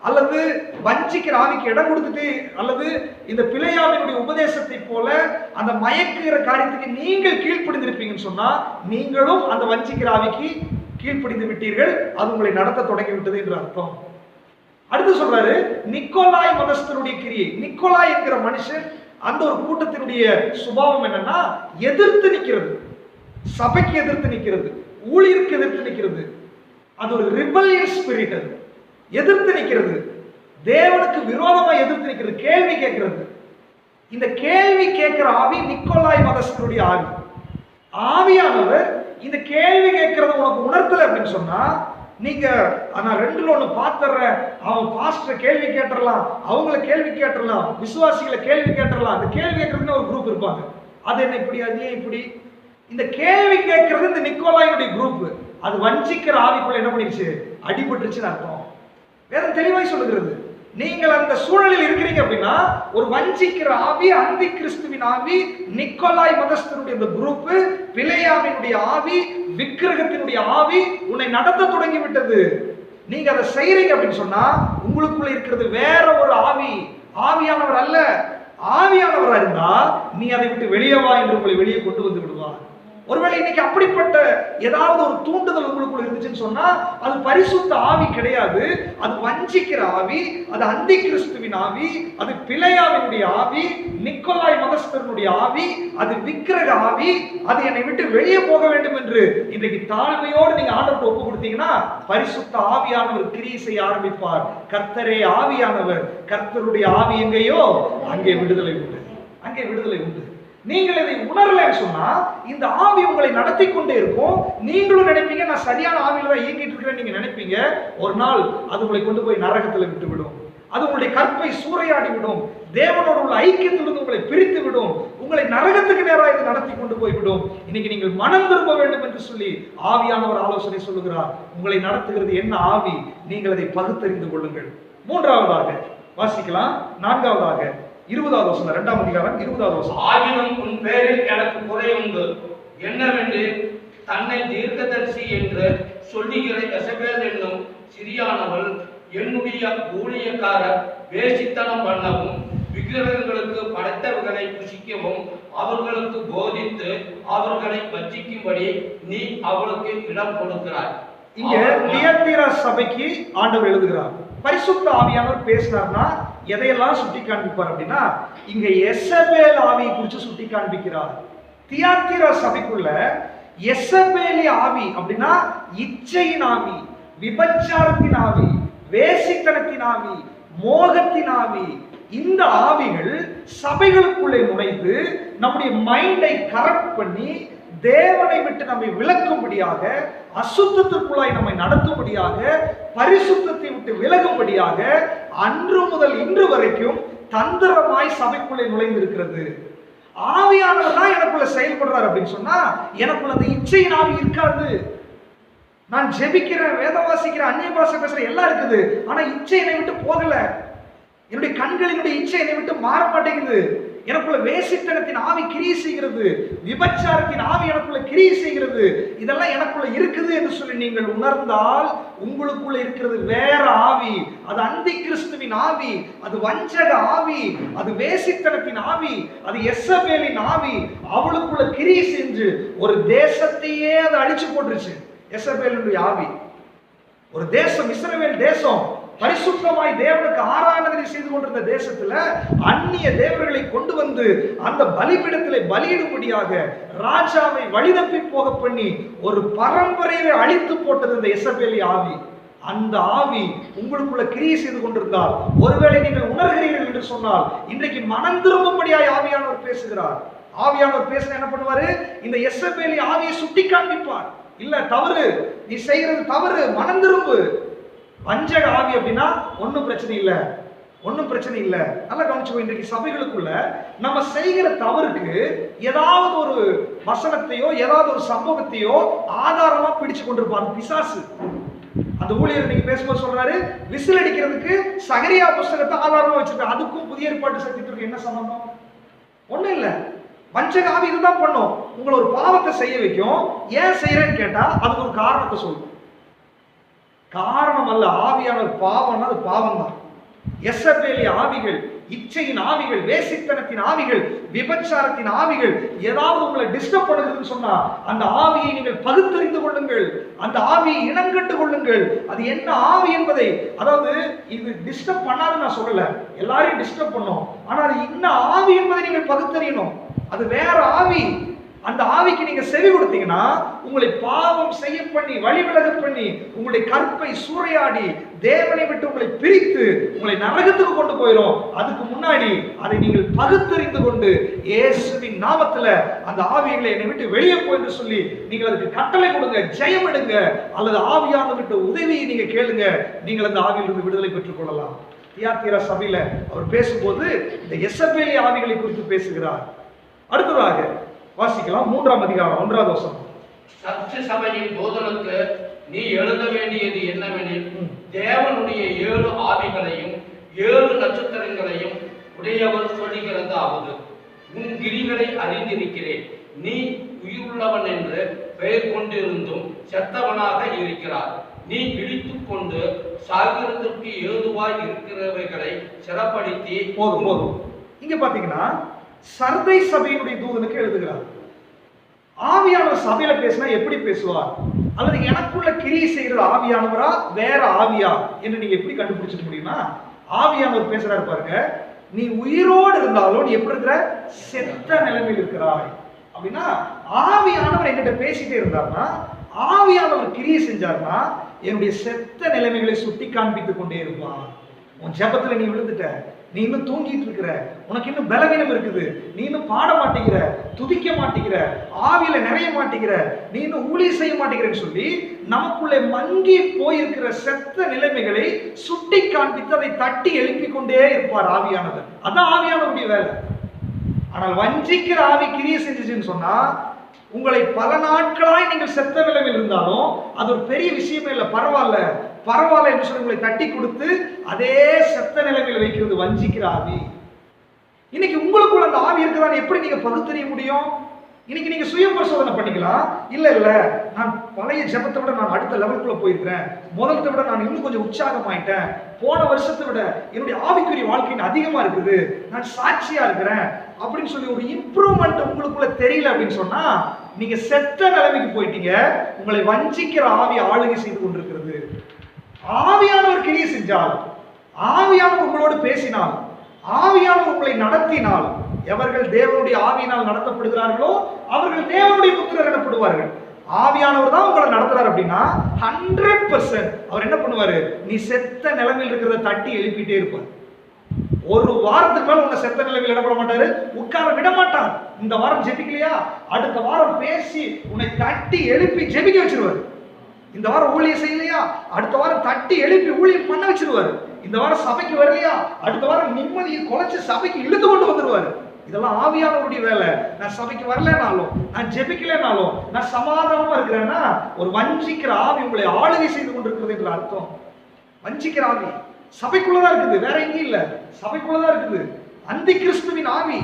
அல்லது வஞ்சிக்கிற ஆவிக்கு இடம் கொடுத்துட்டு, அல்லது இந்த பிலேயாமினுடைய உபதேசத்தை போல அந்த மயக்குகிற காரியத்துக்கு நீங்கள் கீழ்ப்படிந்திருப்பீங்கன்னு சொன்னா நீங்களும் அந்த வஞ்சிக்கிற ஆவிக்கு கீழ்ப்படிந்து விட்டீர்கள், அது உங்களை நடத்த தொடங்கி விட்டது என்று அர்த்தம். அடுத்து சொல்றாரு நிக்கோலாய் மதஸ்தருடைய கிரியை. நிக்கோலாய் என்கிற மனுஷன் அந்த ஒரு கூட்டத்தினுடைய சுபாவம் என்னன்னா எதிர்த்து நிற்கிறது, சபைக்கு எதிர்த்து நிற்கிறது, ஊழியருக்கு எதிர்த்து நிற்கிறது. அது ஒரு ரிபல்லியஸ் ஸ்பிரிட், அது எதிர்த்து நிற்கிறது, தேவனுக்கு விரோதமா எதிர்த்து நிற்கிறது, கேள்வி கேட்கிறது. இந்த கேள்வி கேட்கிற ஆவி நிக்கோலாய் மதஸ்தருடைய ஆவி. ஆவியானவர் இந்த கேள்வி கேட்கறத உனக்கு உணர்த்தல அப்படின்னு சொன்னா நீங்க நான் ரெண்டுல ஒண்ணு பாத்துறேன், அவன் பாஸ்டர் கேள்வி கேட்டுறலாம், அவங்கள கேள்வி கேட்டுறலாம், விசுவாசிகளை கேள்வி கேட்டுறலாம். அந்த கேள்வி கேட்கறதுன்னு ஒரு குரூப் இருப்பாங்க. அது என்ன இப்படி, அது ஏன் இப்படி? இந்த கேள்வி கேட்கறது இந்த நிக்கோலாயினுடைய குரூப். அது வஞ்சிக்கிற ஆவிக்குள்ள என்ன பண்ணிருச்சு? அடிபட்டுருச்சுன்னு அர்த்தம். வேதம் தெளிவாய் சொல்லுகிறது. நீங்கள் அந்த சூழலில் இருக்கிறீங்க அப்படின்னா ஒரு வஞ்சிக்கிற ஆவி, அந்தி கிறிஸ்துவின் ஆவி, நிக்கோலாய் மதஸ்தருடைய இந்த குரூப், பிலேயாமினுடைய ஆவி, விக்கிரகத்தினுடைய ஆவி உன்னை நடத்த தொடங்கி விட்டது. நீங்க அதை செய்யறீங்க அப்படின்னு சொன்னா உங்களுக்குள்ள இருக்கிறது வேற ஒரு ஆவி, ஆவியானவர் அல்ல. ஆவியானவரா இருந்தா நீ அதை விட்டு வெளியே வா என்று உங்களை வெளியே கொண்டு வந்து விடுவார். ஒருவேளை இன்னைக்கு அப்படிப்பட்ட ஏதாவது ஒரு தூண்டுதல் உங்களுக்குள்ள இருந்துச்சுன்னு சொன்னா அது பரிசுத்த ஆவி கிடையாது, அது வஞ்சிக்கிற ஆவி, அது அந்தி கிறிஸ்துவின் ஆவி, அது பிலேயாமினுடைய ஆவி, நிக்கோலாய் மதஸ்தருடைய ஆவி, அது விக்கிரக ஆவி. அது என்னை விட்டு வெளியே போக வேண்டும் என்று இன்றைக்கு தாழ்மையோடு நீங்க ஆண்டவருக்கு ஒப்பு கொடுத்தீங்கன்னா பரிசுத்த ஆவியானவர் கிரியை செய்ய ஆரம்பிப்பார். கர்த்தரே ஆவியானவர், கர்த்தருடைய ஆவி எங்கேயோ அங்கே விடுதலை உண்டு, அங்கே விடுதலை உண்டு. நீங்கள் இதை உணரலன்னு சொன்னா இந்த ஆவி உங்களை நடத்தி கொண்டே இருக்கும். நீங்களும் நினைப்பீங்க நான் சரியான ஆவியில தான் இயங்கிட்டு இருக்கிறேன், நீங்க நினைப்பீங்க. ஒரு நாள் அது உங்களை கொண்டு போய் நரகத்துல விட்டு விடும், அது உங்களுடைய கற்பை சூறையாடி விடும், தேவனோடு உள்ள ஐக்கியத்திலிருந்து உங்களை பிரித்து விடும், உங்களை நரகத்துக்கு நேராக இது நடத்தி கொண்டு போய்விடும். இன்னைக்கு நீங்கள் மனம் திரும்ப வேண்டும் என்று சொல்லி ஆவியானவர் ஆலோசனை சொல்லுகிறார். உங்களை நடத்துகிறது என்ன ஆவி? நீங்கள் அதை பகுத்தறிந்து கொள்ளுங்கள். மூன்றாவதாக வாசிக்கலாம். நான்காவதாக 20வது வசனம், 2ஆம் அதிகாரம் 20வது வசனம். ஆகிலும் உன் பேரில் எனக்கு குறை உண்டு, என்னவென்று தன்னை தீர்க்கதரிசி என்று சொல்லுகிற எசபேல் என்னும் சிறியானவள் என்னுடைய ஊழியக்காரர் வேசித்தனம் பண்ணவும் விக்கிரகங்களுக்கு படைத்தவர்களை புசிக்கவும் அவர்களுக்கு போதித்து அவர்களை வஞ்சிக்கும்படி நீ அவளுக்கு இடம் கொடுக்கிறாய். இங்க தியத்தீரா சபைக்கு ஆண்டவர் எழுதுகிறார். பரிசுத்த ஆவியானவர் பேசினார்னா எதையெல்லாம் சுட்டி காண்பிப்பார் அப்படின்னா இங்க எசபேல் ஆவியை குறித்து சுட்டி காண்பிக்கிறார். தியத்தீரா சபைக்குள்ள எசபேலி ஆவி அப்படின்னா இச்சையின் ஆவி, விபச்சாரத்தின் ஆவி, வேசித்தனத்தின் ஆவி, மோகத்தின் ஆவி. இந்த ஆவிகள் சபைகளுக்குள்ளே நுழைந்து நம்முடைய மைண்டை கரெக்ட் பண்ணி தேவனை விட்டு நம்மை விலக்கும்படியாக, அசுத்தத்திற்குள்ளாய் நம்மை நடத்தும்படியாக, பரிசுத்தத்தை விட்டு விலகும்படியாக அன்று முதல் இன்று வரைக்கும் தந்திரமாய் சபைக்குள்ளே நுழைந்திருக்கிறது. ஆவியானவர் தான் எனக்குள்ள செயல்படுறார் அப்படின்னு சொன்னா எனக்குள்ள அந்த இச்சையின் ஆவி இருக்காது. நான் ஜெபிக்கிறேன், வேதம் வாசிக்கிறேன், அந்நிய பாஷை பேசுறேன், எல்லாம் இருக்குது. ஆனா இச்சை என்னை விட்டு போகல. என்னுடைய கண்களினுடைய இச்சை என்னை விட்டு மாற மாட்டேங்குது. எனக்குள்ள வேசித்தனத்தின் ஆவி கிரியை செய்கிறது, விபச்சாரத்தின் ஆவி எனக்குள்ள கிரியை செய்கிறது. இதெல்லாம் எனக்குள்ள இருக்குது என்று சொல்லி நீங்கள் உணர்ந்தால் உங்களுக்குள்ள இருக்கிறது வேற ஆவி. அது அந்தி கிறிஸ்துவின் ஆவி, அது வஞ்சக ஆவி, அது வேசித்தனத்தின் ஆவி, அது எசபேலின் ஆவி. அவளுக்குள்ள கிரியை செஞ்சு ஒரு தேசத்தையே அதை அழிச்சு போட்டுருச்சு. எசபேலுடைய ஆவி ஒரு தேசம், இஸ்ரவேல் தேசம், பரிசுத்தமாய் தேவனுக்கு ஆராதனை செய்து கொண்டிருந்த தேசத்துல அந்நிய தேவர்களை கொண்டு வந்து அந்த பலிபீடத்திலே பலியிடும்படியாக ராஜாவை வழிதப்பி போக பண்ணி ஒரு பரம்பரையை அழித்து போட்டது இந்த எசபேலி ஆவி. அந்த ஆவி உங்களுக்குள்ள கிரியை செய்து கொண்டிருந்தால், ஒருவேளை நீங்கள் உணர்கிறீர்கள் என்று சொன்னால், இன்றைக்கு மனம் திரும்பும்படியாய் ஆவியானவர் பேசுகிறார். ஆவியானவர் பேசின என்ன பண்ணுவாரு? இந்த எசபேலி ஆவியை சுட்டி காண்பிப்பார். இல்ல, தவறு, நீ செய்யறது தவறு, மனம் திரும்பு. வஞ்சக ஆவி அப்படின்னா ஒன்னும் பிரச்சனை இல்லை, ஒன்னும் பிரச்சனை இல்லை. நல்லா கவனிச்சுக்கோ. இன்றைக்கு சபைகளுக்குள்ள நம்ம செய்கிற தவறுக்கு ஏதாவது ஒரு வசனத்தையோ ஏதாவது ஒரு சம்பவத்தையோ ஆதாரமா பிடிச்சு கொண்டிருப்பாங்க பிசாசு. அந்த ஊழியர் நீங்க பேசும்போது சொல்றாரு, விசில் அடிக்கிறதுக்கு சகரியா புஸ்தகத்தை ஆதாரமா வச்சிருக்காங்க. அதுக்கும் புதிய ஏற்பாட்டு சத்தியத்திற்கு என்ன சம்பந்தம்? ஒண்ணும் இல்லை. வஞ்சக ஆவி இதுதான் பண்ணும், உங்களை ஒரு பாவத்தை செய்ய வைக்கும். ஏன் செய்யறேன்னு கேட்டா அதுக்கு ஒரு காரணத்தை சொல்லும். காரணம் அல்ல, ஆவியானவர் பாவம்னா அது பாவம் தான். எசபேலி ஆவிகள், இச்சையின் ஆவிகள், வேசித்தனத்தின் ஆவிகள், விபச்சாரத்தின் ஆவிகள் ஏதாவது உங்களை டிஸ்டர்ப் பண்ணுதுன்னு சொன்னா அந்த ஆவியை நீங்கள் பகுத்தறிந்து கொள்ளுங்கள், அந்த ஆவியை இனங்கண்டு கொள்ளுங்கள். அது என்ன ஆவி என்பதை, அதாவது இது டிஸ்டர்ப் பண்ணாதுன்னு நான் சொல்லல, எல்லாரையும் டிஸ்டர்ப் பண்ணும். ஆனா அது என்ன ஆவி என்பதை நீங்கள் பகுத்தறியணும். அது வேற ஆவி. அந்த ஆவிக்கு நீங்க செவி கொடுத்தீங்கன்னா உங்களை பாவம் செய்ய பண்ணி, வழி விலக பண்ணி, உங்களுடைய கற்பை சூறையாடி, தேவனை விட்டு உங்களை பிரித்து உங்களை நரகத்துக்கு கொண்டு போயிடும். அதுக்கு முன்னாடி அதை நீங்கள் பகுத்தறிந்து கொண்டு இயேசுவின் நாமத்துல அந்த ஆவிகளை என்னை விட்டு வெளியே போய் என்று சொல்லி நீங்கள் அதுக்கு கட்டளை கொடுங்க, ஜெயம் எடுங்க, அல்லது ஆவியானவர் விட்டு உதவியை நீங்க கேளுங்க. நீங்கள் அந்த ஆவியிலிருந்து விடுதலை பெற்றுக் கொள்ளலாம். தியாத்திரா சபையில அவர் பேசும்போது இந்த எசபேலி ஆவிகளை குறித்து பேசுகிறார். அடுத்ததாக வாசிக்கலாம் 3ஆம் அதிகாரம் 1வது வசனம். சர்ச்ச சபையின் போதனுக்கு நீ எழுத வேண்டியது என்னவெனில், தேவனுடைய 7 ஆவிகளையும் 7 நட்சத்திரங்களையும் உடையவர் சொல்லுகிறதாவது, உன் கிரிகளை அறிந்திருக்கிறேன். நீ உயிருள்ளவன் என்று பெயர் கொண்டிருந்தும் செத்தவனாக இருக்கிறார். நீ விழித்துக் கொண்டு சாகிறதற்கு ஏதுவாய் இருக்கிறவைகளை சிறப்படுத்தி. போதும். இங்க பாத்தீங்கன்னா சர்தை சபையினுடைய தூதனுக்கு எழுதுகிறார். ஆவியானவர் சபையில பேசினா எப்படி பேசுவார்? அல்லது எனக்குள்ள கிரியை செய்யறது ஆவியானவரா வேற ஆவியா என்று நீங்க எப்படி கண்டுபிடிச்சிட முடியுமா? ஆவியானவர் பேசுறாரு பாருங்க, நீ உயிரோடு இருந்தாலும் நீ எப்படி இருக்கிற? செத்த நிலைமையில் இருக்கிறாய் அப்படின்னா, ஆவியானவர் என்கிட்ட பேசிட்டே இருந்தார்னா, ஆவியானவர் கிரியை செஞ்சார்னா என்னுடைய செத்த நிலைமைகளை சுட்டி காண்பித்துக் கொண்டே இருப்பான். உன் ஜெபத்துல நீ விழுந்துட்ட, நீ இன்னும் தூங்கிட்டு இருக்கிற, உனக்கு இன்னும் பலவீனம் இருக்குது, நீ இன்னும் பாட மாட்டேங்கிற, துதிக்க மாட்டேங்கிற, ஆவியில நிறைய மாட்டேங்கிற, நீ இன்னும் ஊழியம் செய்ய மாட்டேங்கிறன்னு சொல்லி நமக்குள்ளே மங்கி போயிருக்கிற செத்த நிலைமைகளை சுட்டி காண்பித்து அதை தட்டி எழுப்பிக் கொண்டே இருப்பார் ஆவியானவர். அதான் ஆவியானவருடைய வேலை. ஆனால் வஞ்சிக்கிற ஆவி கிரியை செஞ்சுச்சுன்னு சொன்னா, உங்களை பல நாட்களாய் நீங்கள் செத்த நிலைமையில் இருந்தாலும் அது ஒரு பெரிய விஷயமே இல்லை, பரவாயில்ல என்று சொல்லி உங்களை தட்டி கொடுத்து அதே செத்த நிலைமையில் வைக்கிறது வஞ்சிக்கிற ஆவி. இன்னைக்கு உங்களுக்குள்ள அந்த ஆவி இருக்குதான்னு எப்படி நீங்க பகுத்தறிய முடியும்? இன்னைக்கு நீங்க சுய பரிசோதனை பண்ணிக்கலாம். இல்ல நான் பழைய ஜெபத்தை விட நான் அடுத்த லெவலுக்குள்ள போயிருக்கிறேன், முதலத்தை விட நான் இன்னும் கொஞ்சம் உற்சாகமாயிட்டேன், போன வருஷத்தை விட என்னுடைய ஆவிக்குரிய வாழ்க்கையின் அதிகமா இருக்குது, நான் சாட்சியா இருக்கிறேன் அப்படின்னு சொல்லி ஒரு இம்ப்ரூவ்மெண்ட் உங்களுக்குள்ள தெரியல அப்படின்னு சொன்னா நீங்க செத்த நிலைமைக்கு போயிட்டீங்க. உங்களை வஞ்சிக்கிற ஆவி ஆளுகை செய்து கொண்டிருக்கிறது. ஆவியானவர் கிரியை செஞ்சால், ஆவியானவர் உங்களோடு பேசினால், ஆவியானவர் உங்களை நடத்தினால், எவர்கள் தேவனுடைய ஆவியினால் நடத்தப்படுகிறார்களோ அவர்கள் தேவனுடைய புத்திரர் எனப்படுவார்கள். ஆவியானவர் தான் உங்களை நடத்துறாரு அப்படின்னா 100% அவர் என்ன பண்ணுவாரு? நீ செத்த நிலைமையில் இருக்கிறத தட்டி எழுப்பிட்டே இருப்பார். ஒரு வாரத்துக்கு மேல உன்னை செத்த நிலைமையில் இடப்பட மாட்டாரு, உட்கார விட மாட்டார். இந்த வாரம் ஜெபிக்கலையா, அடுத்த வாரம் பேசி உன்னை தட்டி எழுப்பி ஜெபிக்க வச்சிருவாரு. இந்த வாரம் ஊழியம் செய்யலையா, அடுத்த வாரம் தட்டி எழுப்பி ஊழியம் பண்ண வச்சிருவாரு. இந்த வாரம் சபைக்கு வரலையா, அடுத்த வாரம் நிம்மதியை குலைச்சு சபைக்கு இழுத்து கொண்டு வந்துருவாரு. இதெல்லாம் ஆவியானவருடைய வேலை. நான் சபைக்கு வரலனாலும், நான் ஜெபிக்கலனாலும், நான் சமாதானமா இருக்கிறேன்னா ஒரு வஞ்சிக்கிற ஆவி உங்களை ஆளுகை செய்து கொண்டிருக்கிறது என்று அர்த்தம். வஞ்சிக்கிற ஆவி சபைக்குள்ளதான் இருக்குது, வேற எங்கேயும் இல்ல, சபைக்குள்ளதான் இருக்குது. அந்தி கிறிஸ்துவின் ஆவி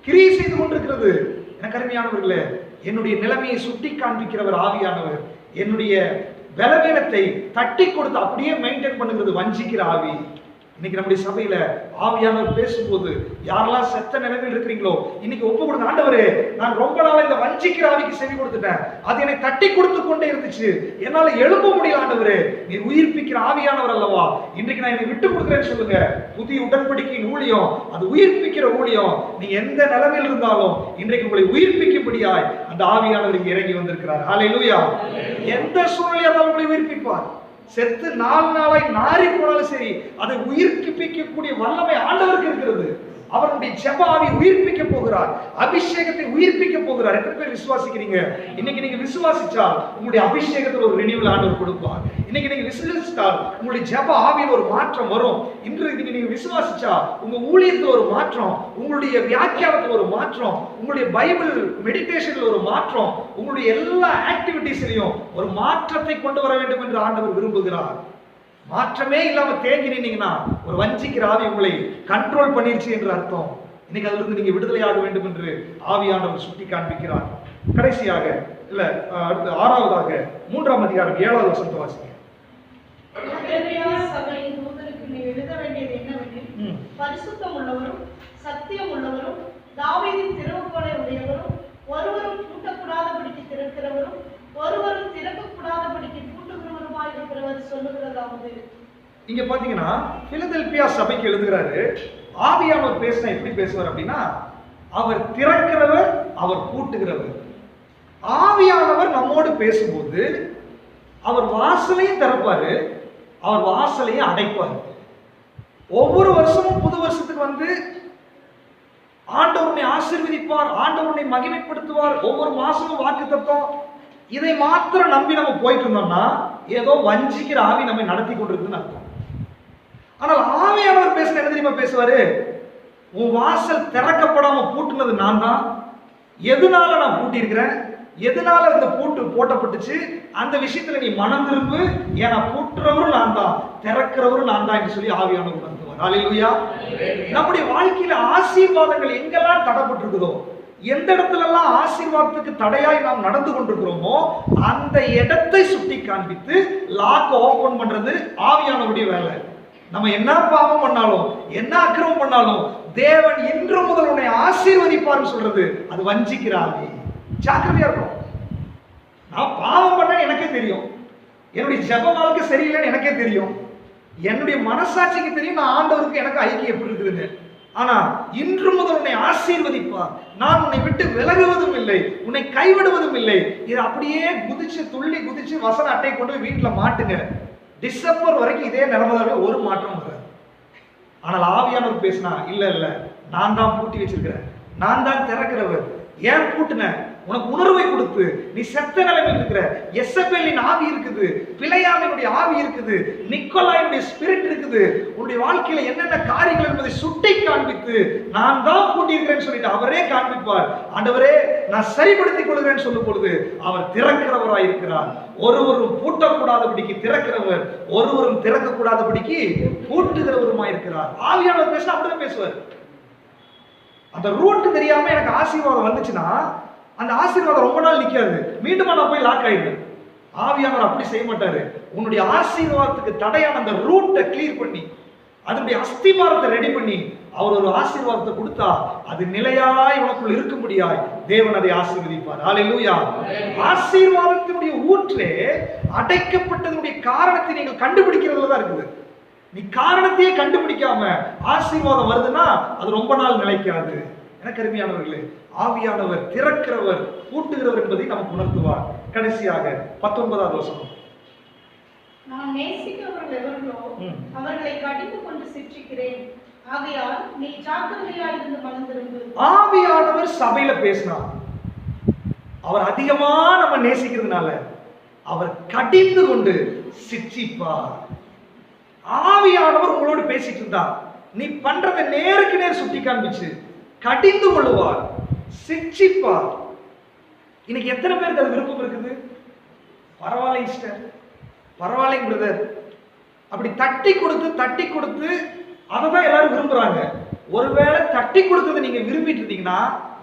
கிரியை செய்து கொண்டிருக்கிறது. எனக்கு அருமையானவர்களே, என்னுடைய நிலைமையை சுட்டி காண்பிக்கிறவர் ஆவியானவர். என்னுடைய பலவீனத்தை தட்டி கொடுத்து அப்படியே மெயின்டைன் பண்ணுகிறது வஞ்சிக்கிற ஆவி. இன்னைக்கு நம்முடைய சபையில ஆவியானவர் பேசும்போது யாரெல்லாம் செத்த நிலைமையில் இருக்கிறீங்களோ இன்னைக்கு ஒப்பு கொடுங்க. ஆண்டவரே, நான் ரொம்ப நாள் இந்த வஞ்சிக்கிற ஆவிக்கு செவி கொடுத்துட்டேன், அது என்னை தட்டி கொடுத்து கொண்டே இருந்துச்சு, என்னால எழும்ப முடியல. ஆண்டவரே, நீ உயிர்ப்பிக்கிற ஆவியானவர் அல்லவா, இன்றைக்கு நான் என்னை விட்டு கொடுக்குறேன்னு சொல்லுங்க. புதிய உடன்படிக்கையின் ஊழியம் அது உயிர்ப்பிக்கிற ஊழியம். நீங்க எந்த நிலைமையில் இருந்தாலும் இன்றைக்கு உங்களை உயிர்ப்பிக்கும்படியாய் அந்த ஆவியானவர் இங்கே இறங்கி வந்திருக்கிறார். ஹல்லேலூயா. எந்த சூழ்நிலையால் உங்களை உயிர்ப்பிப்பார். செத்து 4 நாளாய் நாரி போனாலும் சரி, அதை உயிர்ப்பிக்கக்கூடிய வல்லமை ஆண்டவருக்கு இருக்கிறது. அவருடைய ஜெப ஆவி உயிர்ப்பிக்க போகிறார், அபிஷேகத்தை உயிர்ப்பிக்க போகிறார். எத்தனை பேர் விசுவாசிக்கிறீங்க? இன்னைக்கு நீங்க விசுவாசிச்சால் உங்களுடைய அபிஷேகத்தில் ஒரு ரினியூவல் ஆண்டவர் கொடுப்பார். இன்னைக்கு நீங்க விசுவாசித்தால் உங்களுடைய ஜெப ஆவியில் ஒரு மாற்றம் வரும். இன்றைக்கு நீங்க விசுவாசிச்சா உங்க ஊழியத்தில் ஒரு மாற்றம், உங்களுடைய வியாக்கியானத்தில் ஒரு மாற்றம், உங்களுடைய பைபிள் மெடிடேஷன்ல ஒரு மாற்றம், உங்களுடைய எல்லா ஆக்டிவிட்டிஸ்லயும் ஒரு மாற்றத்தை கொண்டு வர வேண்டும் என்று ஆண்டவர் விரும்புகிறார். மாற்றமே இல்லாம தேங்கி நின்னீங்கன்னா ஒரு வஞ்சிக்கிற ஆவி உங்களை கண்ட்ரோல் பண்ணிருச்சு என்று அர்த்தம். இன்னைக்கு அதுல இருந்து நீங்க விடுதலையாக வேண்டும் என்று ஆவியானவர் சுட்டி காண்பிக்கிறார். கடைசியாக இல்ல அடுத்து 6வதாக 3ஆம் அதிகாரம் 7வது வசனத்தை வாசிங்க. சபையின் தூதருக்கு நீ எழுத வேண்டியது என்னவெனில், பரிசுத்தம் உள்ளவரும் சத்தியம் உள்ளவரும் தாவீதின் திறவுகோலை உடையவரும் ஒருவரும் பூட்டக்கூடாதபடிக்கு திறக்கிறவரும் ஒருவரும் திறக்கக்கூடாதபடிக்கு பூட்டுகிறவருமாய் இருக்கிறவர் சொல்லுகிறதாவது. இங்க பாத்தீங்கன்னா பிலதெல்பியா சபைக்கு எழுதுகிறாரு. ஆவியானவர் பேசினா எப்படி பேசுவார் அப்படின்னா, அவர் திறக்கிறவர், அவர் பூட்டுகிறவர். ஆவியானவர் நம்மோடு பேசும்போது அவர் வாசலையும் திறப்பாரு, அவர் வாசலையும் அடைப்பார். ஒவ்வொரு வருஷமும் புது வருஷத்துக்கு வந்து ஆண்டவரை ஆசீர்வதிப்பார், ஆண்டவரை மகிமைப்படுத்துவார். ஒவ்வொரு மாசமும் வாக்குத்தத்தம். இதை மாத்திரம் நம்பி நம்ம போயிட்டு இருந்தோம்னா ஏதோ வஞ்சிக்கிற ஆவி நம்மை நடத்தி கொண்டிருக்குன்னு அர்த்தம். ஆனால் ஆவியானவர் பேசுன என்ன தெரியுமா பேசுவாரு? உன் வாசல் திறக்கப்படாம பூட்டுனது நான் தான். எதனால நான் பூட்டி இருக்கிறேன், எதனால இந்த பூட்டு போட்டப்பட்டுச்சு, அந்த விஷயத்துல நீ மனம் திரும்பு. ஏன்னா பூட்டுறவரும் நான் தான், திறக்கிறவரும் நான் தான் என்று சொல்லி ஆவியானவர் உணர்த்துவார். ஹல்லேலூயா. நம்முடைய வாழ்க்கையில ஆசீர்வாதங்கள் எங்கெல்லாம் தடைப்பட்டிருக்குதோ, எந்த இடத்துல எல்லாம் ஆசீர்வாதத்துக்கு தடையாய் நாம் நடந்து கொண்டிருக்கிறோமோ அந்த இடத்தை சுட்டி காண்பித்து லாக் ஓபன் பண்றது ஆவியானவருடைய வேலை. நம்ம என்ன பாவம் பண்ணாலும், என்ன அக்கிரமம் பண்ணாலும் தேவன் இன்று முதல் உன்னை ஆசீர்வதிப்பார்னு சொல்றது அது வஞ்சிக்கிற ஆவி. ஜாக்கிரதையா இருக்கும். நான் பாவம் பண்ண எனக்கே தெரியும், என்னுடைய ஜெப வாழ்க்கை சரியில்லைன்னு எனக்கே தெரியும், என்னுடைய மனசாட்சிக்கு தெரியும் நான் ஆண்டவருக்கு எனக்கு ஐக்கியம் எப்படி இருக்குதுன்னு. ஆனா இன்று முதல் உன்னை ஆசீர்வதிப்பார், நான் உன்னை விட்டு விலகுவதும் இல்லை, உன்னை கைவிடுவதும் இல்லை. இது அப்படியே குதிச்சு துள்ளி குதிச்சு வசன அட்டை கொண்டு போய் வீட்டுல மாட்டுங்க. டிசம்பர் வரைக்கும் இதே நிலைமையில ஒரு மாற்றம் வராது. ஆனால் ஆவியானவர் பேசினா இல்ல இல்ல, நான் தான் பூட்டி வச்சிருக்கிறேன், நான் தான் திறக்கிறவர். ஏன் பூட்டுன? உனக்கு உணர்வை கொடுத்து நீ செத்த நிலைமையில் இருக்கிற. எசபேலின் ஆவி இருக்குது, பிழையாமினுடைய ஆவி இருக்குது, நிக்கோலாயினுடைய ஸ்பிரிட் இருக்குது. உன்னுடைய வாழ்க்கையில என்னென்ன காரியங்கள் என்பதை சுட்டி காண்பித்து நான் தான் பூட்டியிருக்கிறேன்னு சொல்லிட்டு அவரே காண்பிப்பார். ஆண்டவரே நான் சரிப்படுத்திக் கொள்கிறேன்னு சொல்லும் பொழுது அவர் திறக்கிறவராய் இருக்கிறார். ஒருவரும் பூட்டக்கூடாதபடிக்கு திறக்கிறவர், ஒருவரும் திறக்கக்கூடாதபடிக்கு பூட்டுகிறவருமாய் இருக்கிறார். ஆவியானவர் பேசினா அப்படிதான் பேசுவார். அந்த ரூட் தெரியாம எனக்கு ஆசீர்வாதம் வந்துச்சுன்னா அந்த ஆசீர்வாதம் ரொம்ப நாள் நிக்காது, மீண்டும் நான் போய் லாக் ஆயிடுவேன். ஆவியானவர் அப்படி செய்ய மாட்டாரு. உன்னுடைய ஆசீர்வாதத்துக்கு தடையான அந்த ரூட்டை கிளியர் பண்ணி அதனுடைய அஸ்திவாரத்தை ரெடி பண்ணி அவர் ஒரு ஆசீர்வாதத்தை கொடுத்தா அது நிலையாய் உனக்குள் இருக்கும்படியாய் தேவன் அதை ஆசீர்வதிப்பார். ஹல்லேலூயா. ஆசீர்வாதத்தினுடைய ஊற்றே அடைக்கப்பட்டதனுடைய காரணத்தை நீங்கள் கண்டுபிடிக்கிறதுல தான் இருக்குது. நீ காரணத்தையே கண்டுபிடிக்காம ஆசீர்வாதம் வருதுன்னா அது ரொம்ப நாள் நிலைக்காது. எனக்கு அருமையானவர்களே, ஆவியானவர் திறக்கிறவர், பூட்டுகிறவர் என்பதை நமக்கு உணர்த்துவார். கடைசியாக 19வது வசனம். நான் நேசிக்கிறவர்கள் எவர்களோ அவர்களை கடிந்து கொண்டு சிற்றிக்கிறேன், ஆகையால் நீ ஜாக்கிரதையாயிருந்து மனம் திரும்பு. ஆவியானவர் சபையில பேசினார். அவர் அதிகமா நம்ம நேசிக்கிறதுனால அவர் கடிந்து கொண்டு சிட்சிப்பார். ஆவியானவர் உங்களோடு பேசிட்டு இருந்தார். நீ பண்றதை நேருக்கு நேர் சுட்டி காண்பிச்சு கடிந்து கொள்ளுவார், சிட்சிப்பார். இன்னைக்கு எத்தனை பேருக்கு அது விருப்பம் இருக்குது? பரவாயில்லை சிஸ்டர், பரவாயில்லை பிரதர், அப்படி தட்டி கொடுத்து அதை தான் எல்லாரும் விரும்புறாங்க. ஒருவேளை தட்டி கொடுத்ததை நீங்க விரும்பிட்டு இருந்தீங்கன்னா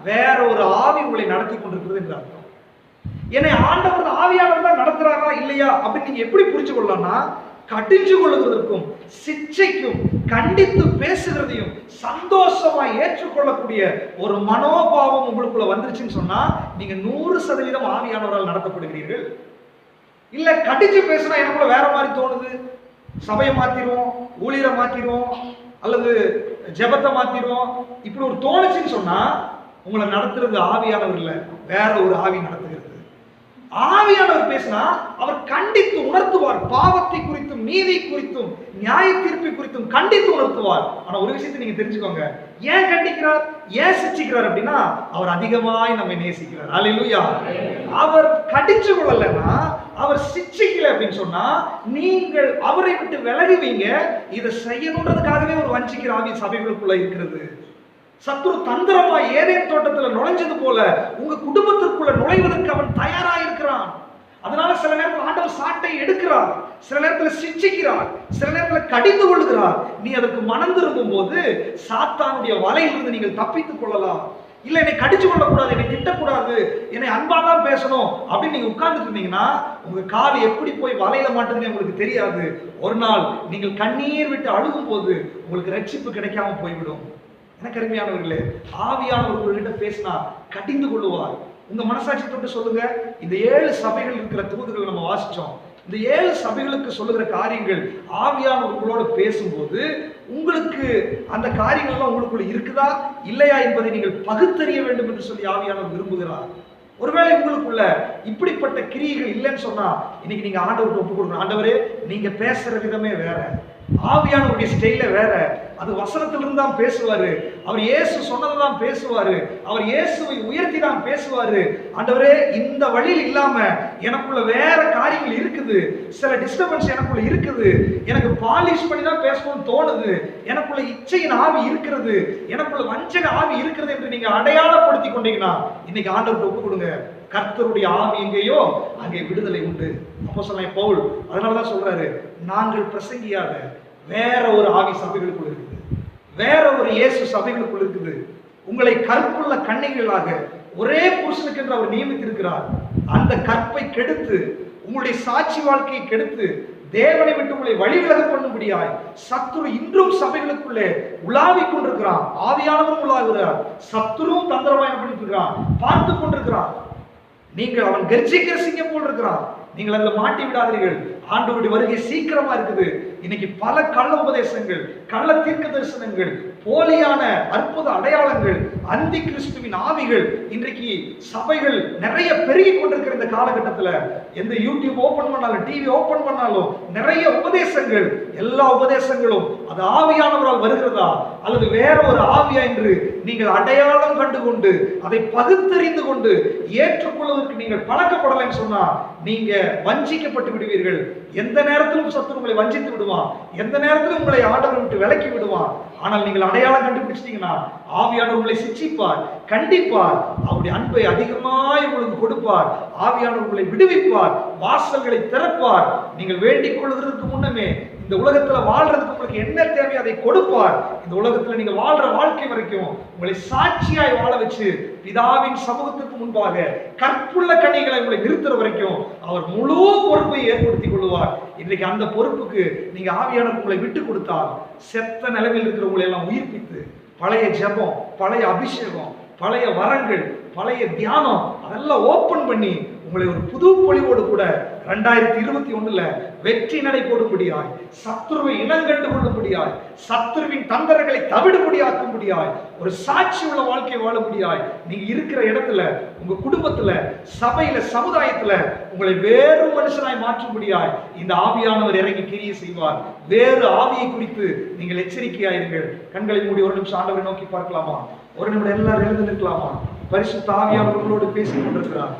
வேற ஒரு ஆவி உங்களை நடத்தி கொண்டிருக்கிறது என்று அர்த்தம். என்னை ஆண்டவர் ஆவியானவர் தான் நடத்துறாரா இல்லையா அப்படின்னு நீங்க எப்படி புரிஞ்சு கொள்ளலாம்னா, கடிஞ்சு கொள்ளுவதற்கும் சிச்சைக்கும் கண்டித்து பேசுகிறதையும் சந்தோஷமா ஏற்றுக்கொள்ளக்கூடிய ஒரு மனோபாவம் உங்களுக்குள்ள வந்துருச்சுன்னு சொன்னா நீங்க 100% ஆவியானவரால் நடத்தப்படுகிறீர்கள். இல்ல கடிச்சு பேசுனா எனக்குள்ள வேற மாதிரி தோணுது, சபையை மாத்திடுவோம், ஊழியரை மாத்திடுவோம், அல்லது ஜெபத்தை மாத்திடுவோம், இப்படி ஒரு தோணுச்சுன்னு சொன்னா உங்களை நடத்துறது ஆவியானவர் இல்ல, வேற ஒரு ஆவி நடத்துகிறது. ஆவியானவர் பேசினா அவர் கண்டித்து உணர்த்துவார். பாவத்தை குறித்தும் நீதி குறித்தும் நியாய தீர்ப்பை குறித்தும் கண்டித்து உணர்த்துவார். ஆனா ஒரு விஷயத்தை நீங்க தெரிஞ்சுக்கோங்க, ஏன் கண்டிக்கிறார், ஏன் சிச்சிக்கிறார் அப்படின்னா அவர் அதிகமாய் நம்மை நேசிக்கிறார். அல்லேலூயா. அவர் கடிச்சு கொள்ளலன்னா, அவர் சிச்சிக்கல அப்படின்னு சொன்னா நீங்கள் அவரை விட்டு விலகுவீங்க. இதை செய்யணுன்றதுக்காகவே ஒரு வஞ்சிக்கிற ஆவி சபைகளுக்குள்ள இருக்கிறது. சத்துரு தந்திரமா ஏதேன் தோட்டத்துல நுழைஞ்சது போல உங்க குடும்பத்திற்குள்ள நுழைவதற்கு அவன் தயாரா இருக்கிறான். அதனால சில நேரத்தில் ஆண்டவர் சாட்டை எடுக்கிறார், சில நேரத்தில் சிட்சிக்கிறார், சில நேரத்தில் கடிந்து கொள்கிறார். நீ அதற்கு மனம் திரும்பும் போது சாத்தானுடைய வலையிலிருந்து நீங்கள் தப்பித்துக் கொள்ளலாம். இல்ல என்னை கடிச்சு கொள்ளக்கூடாது, என்னை திட்டக்கூடாது, என்னை அன்பா தான் பேசணும் அப்படின்னு நீங்க உட்கார்ந்துட்டு இருந்தீங்கன்னா உங்க கால் எப்படி போய் வலையில மாட்டுதுன்னு உங்களுக்கு தெரியாது. ஒரு நாள் நீங்கள் கண்ணீர் விட்டு அழுகும் போது உங்களுக்கு ரட்சிப்பு கிடைக்காம போய்விடும். எனக்கு அருமையானவர்களே, ஆவியானவர் உங்ககிட்ட பேசினா கடிந்து கொள்ளுவார். உங்க மனசாட்சி தொட்டு சொல்லுங்க. இந்த 7 சபைகள் இருக்கிற தூதுகளை நம்ம வாசிச்சோம். இந்த 7 சபைகளுக்கு சொல்லுகிற காரியங்கள் ஆவியானவர் உங்களோட பேசும்போது உங்களுக்கு அந்த காரியங்கள்லாம் உங்களுக்குள்ள இருக்குதா இல்லையா என்பதை நீங்கள் பகுத்தறிய வேண்டும் என்று சொல்லி ஆவியானவர் விரும்புகிறார். ஒருவேளை உங்களுக்குள்ள இப்படிப்பட்ட கிரியைகள் இல்லைன்னு சொன்னா இன்னைக்கு நீங்க ஆண்டவருக்கு ஒப்பு கொடுக்கணும். ஆண்டவரே, நீங்க பேசுற விதமே வேற, ஆவியானவருடைய ஸ்டைல வேற. அது வசனத்திலிருந்து தான் பேசுவாரு, அவர் இயேசு சொன்னதை தான் பேசுவாரு, அவர் இயேசுவை உயர்த்தி தான் பேசுவாரு. ஆண்டவரே, இந்த வழியில் இல்லாம எனக்குள்ள வேற காரியங்கள் இருக்குது, சில டிஸ்டர்பன்ஸ் எனக்குள்ள இருக்குது, எனக்கு பாலிஷ் பண்ணி தான் பேசணும்னு தோணுது, எனக்குள்ள இச்சையின் ஆவி இருக்கிறது, எனக்குள்ள வஞ்சக ஆவி இருக்கிறது என்று நீங்க அடையாளப்படுத்தி கொண்டீங்கன்னா இன்னைக்கு ஆண்டவருக்கு ஒப்பு கொடுங்க. கர்த்தருடைய ஆவி எங்கேயோ அங்கே விடுதலை உண்டு. அப்போஸ்தலனாகிய பவுல் அதனாலதான் சொல்றாரு, நாங்கள் பிரசங்கியாத வேற ஒரு ஆவி சபைகளுக்குள் இருக்குது, வேற ஒரு இயேசு சபைகளுக்குள் இருக்குது. உங்களை கற்புள்ள கன்னிகைகளாக ஒரே புருஷனுக்கு என்று அவர் நியமித்திருக்கிறார். அந்த கற்பை கெடுத்து உங்களுடைய சாட்சி வாழ்க்கையை கெடுத்து தேவனை விட்டு உங்களை வழிவிலக பண்ணும்படியாய் சத்துரு இன்றும் சபைகளுக்குள்ளே உலாவிக் கொண்டிருக்கிறான். ஆவியானவரும் உலாவுகிறார், சத்துருவும் தந்திரமா என்ன பண்ணிட்டு இருக்கிறான், பார்த்து கொண்டிருக்கிறான். நீங்கள் அவன் கர்ஜிக்கிற சிங்கம் போல் இருக்கிறான், நீங்கள் அதில் மாட்டி விடாதீர்கள். ஆண்டவருடைய வருகை சீக்கிரமா இருக்குது. இன்னைக்கு பல கள்ள உபதேசங்கள், கள்ள தீர்க்க தரிசனங்கள், போலியான அற்புத அடையாளங்கள், அந்தி கிறிஸ்துவின் ஆவிகள் இன்றைக்கு சபைகள் நிறைய பெருகி கொண்டிருக்கிற இந்த காலகட்டத்தில் எந்த யூடியூப் ஓபன் பண்ணாலும், டிவி ஓபன் பண்ணாலும் நிறைய உபதேசங்கள். எல்லா உபதேசங்களும் அது ஆவியானவரால் வருகிறதா அல்லது வேற ஒரு ஆவியா என்று நீங்கள் அடையாளம் கண்டு கொண்டு அதை பகுத்தறிந்து கொண்டு ஏற்றுக்கொள்வதற்கு நீங்கள் பழக்கப்படலைன்னு சொன்னா நீங்க வஞ்சிக்கப்பட்டு விடுவீர்கள். எந்த நேரத்திலும் சத்துரு உங்களை வஞ்சித்து விடுவான், எந்த நேரத்திலும் உங்களை ஆண்டவரை விட்டு விலக்கி விடுவான். ஆனால் நீங்கள் அடையாளம் கண்டுபிடிச்சிட்டீங்கன்னா ஆவியானவர் உங்களை சிட்சிப்பார், கண்டிப்பார், அவருடைய அன்பை அதிகமாய் உங்களுக்கு கொடுப்பார். ஆவியானவர் உங்களை விடுவிப்பார், வாசல்களை திறப்பார். நீங்கள் வேண்டிக் கொள்வதற்கு முன்னமே இந்த உலகத்துல வாழ்றதுக்கு உங்களுக்கு என்ன தேவையோ அதை கொடுப்பார். இந்த உலகத்துல நீங்க வாழ்ற வாழ்க்கை வரைக்கும் உங்களை சாட்சியாய் வாழ வச்சு பிதாவின் சமூகத்துக்கு முன்பாக கற்புள்ள கனிகளை உங்களை நிறுத்துற வரைக்கும் அவர் முழு பொறுப்பை ஏற்படுத்திக் கொள்வார். இன்றைக்கு அந்த பொறுப்புக்கு நீங்க ஆவியானவர் உங்களை விட்டு கொடுத்தால் செத்த நிலைமையில் இருக்கிறவங்களை எல்லாம் உயிர்ப்பித்து பழைய ஜெபம், பழைய அபிஷேகம், பழைய வரங்கள், பழைய தியானம் அதெல்லாம் ஓபன் பண்ணி உங்களை ஒரு புது பொலிவோடு கூட 2021 வெற்றி நடை போடும்படியாய், சத்துருவை இனங்கண்டு கொள்ளும்படியாய், சத்துருவின் தந்திரங்களை தவிடுபடியாக்கும்படியாய், ஒரு சாட்சி உள்ள வாழ்க்கை வாழும்படியாய், நீங்க இருக்கிற இடத்துல, உங்க குடும்பத்துல, சபையில, சமுதாயத்துல உங்களை வேறு மனுஷனாய் மாற்றும்படியாய் இந்த ஆவியானவர் இறங்கி கிரியை செய்வார். வேறு ஆவியை குறித்து நீங்கள் எச்சரிக்கையாயிருங்கள். கண்களை மூடி ஒரு நிமிஷம் ஆண்டவரை நோக்கி பார்க்கலாமா? ஒரு நிமிடம் எல்லாரும் எழுந்து நிற்கலாமா? பரிசுத்த ஆவியானவர்களோடு பேசிக் கொண்டிருக்கிறார்.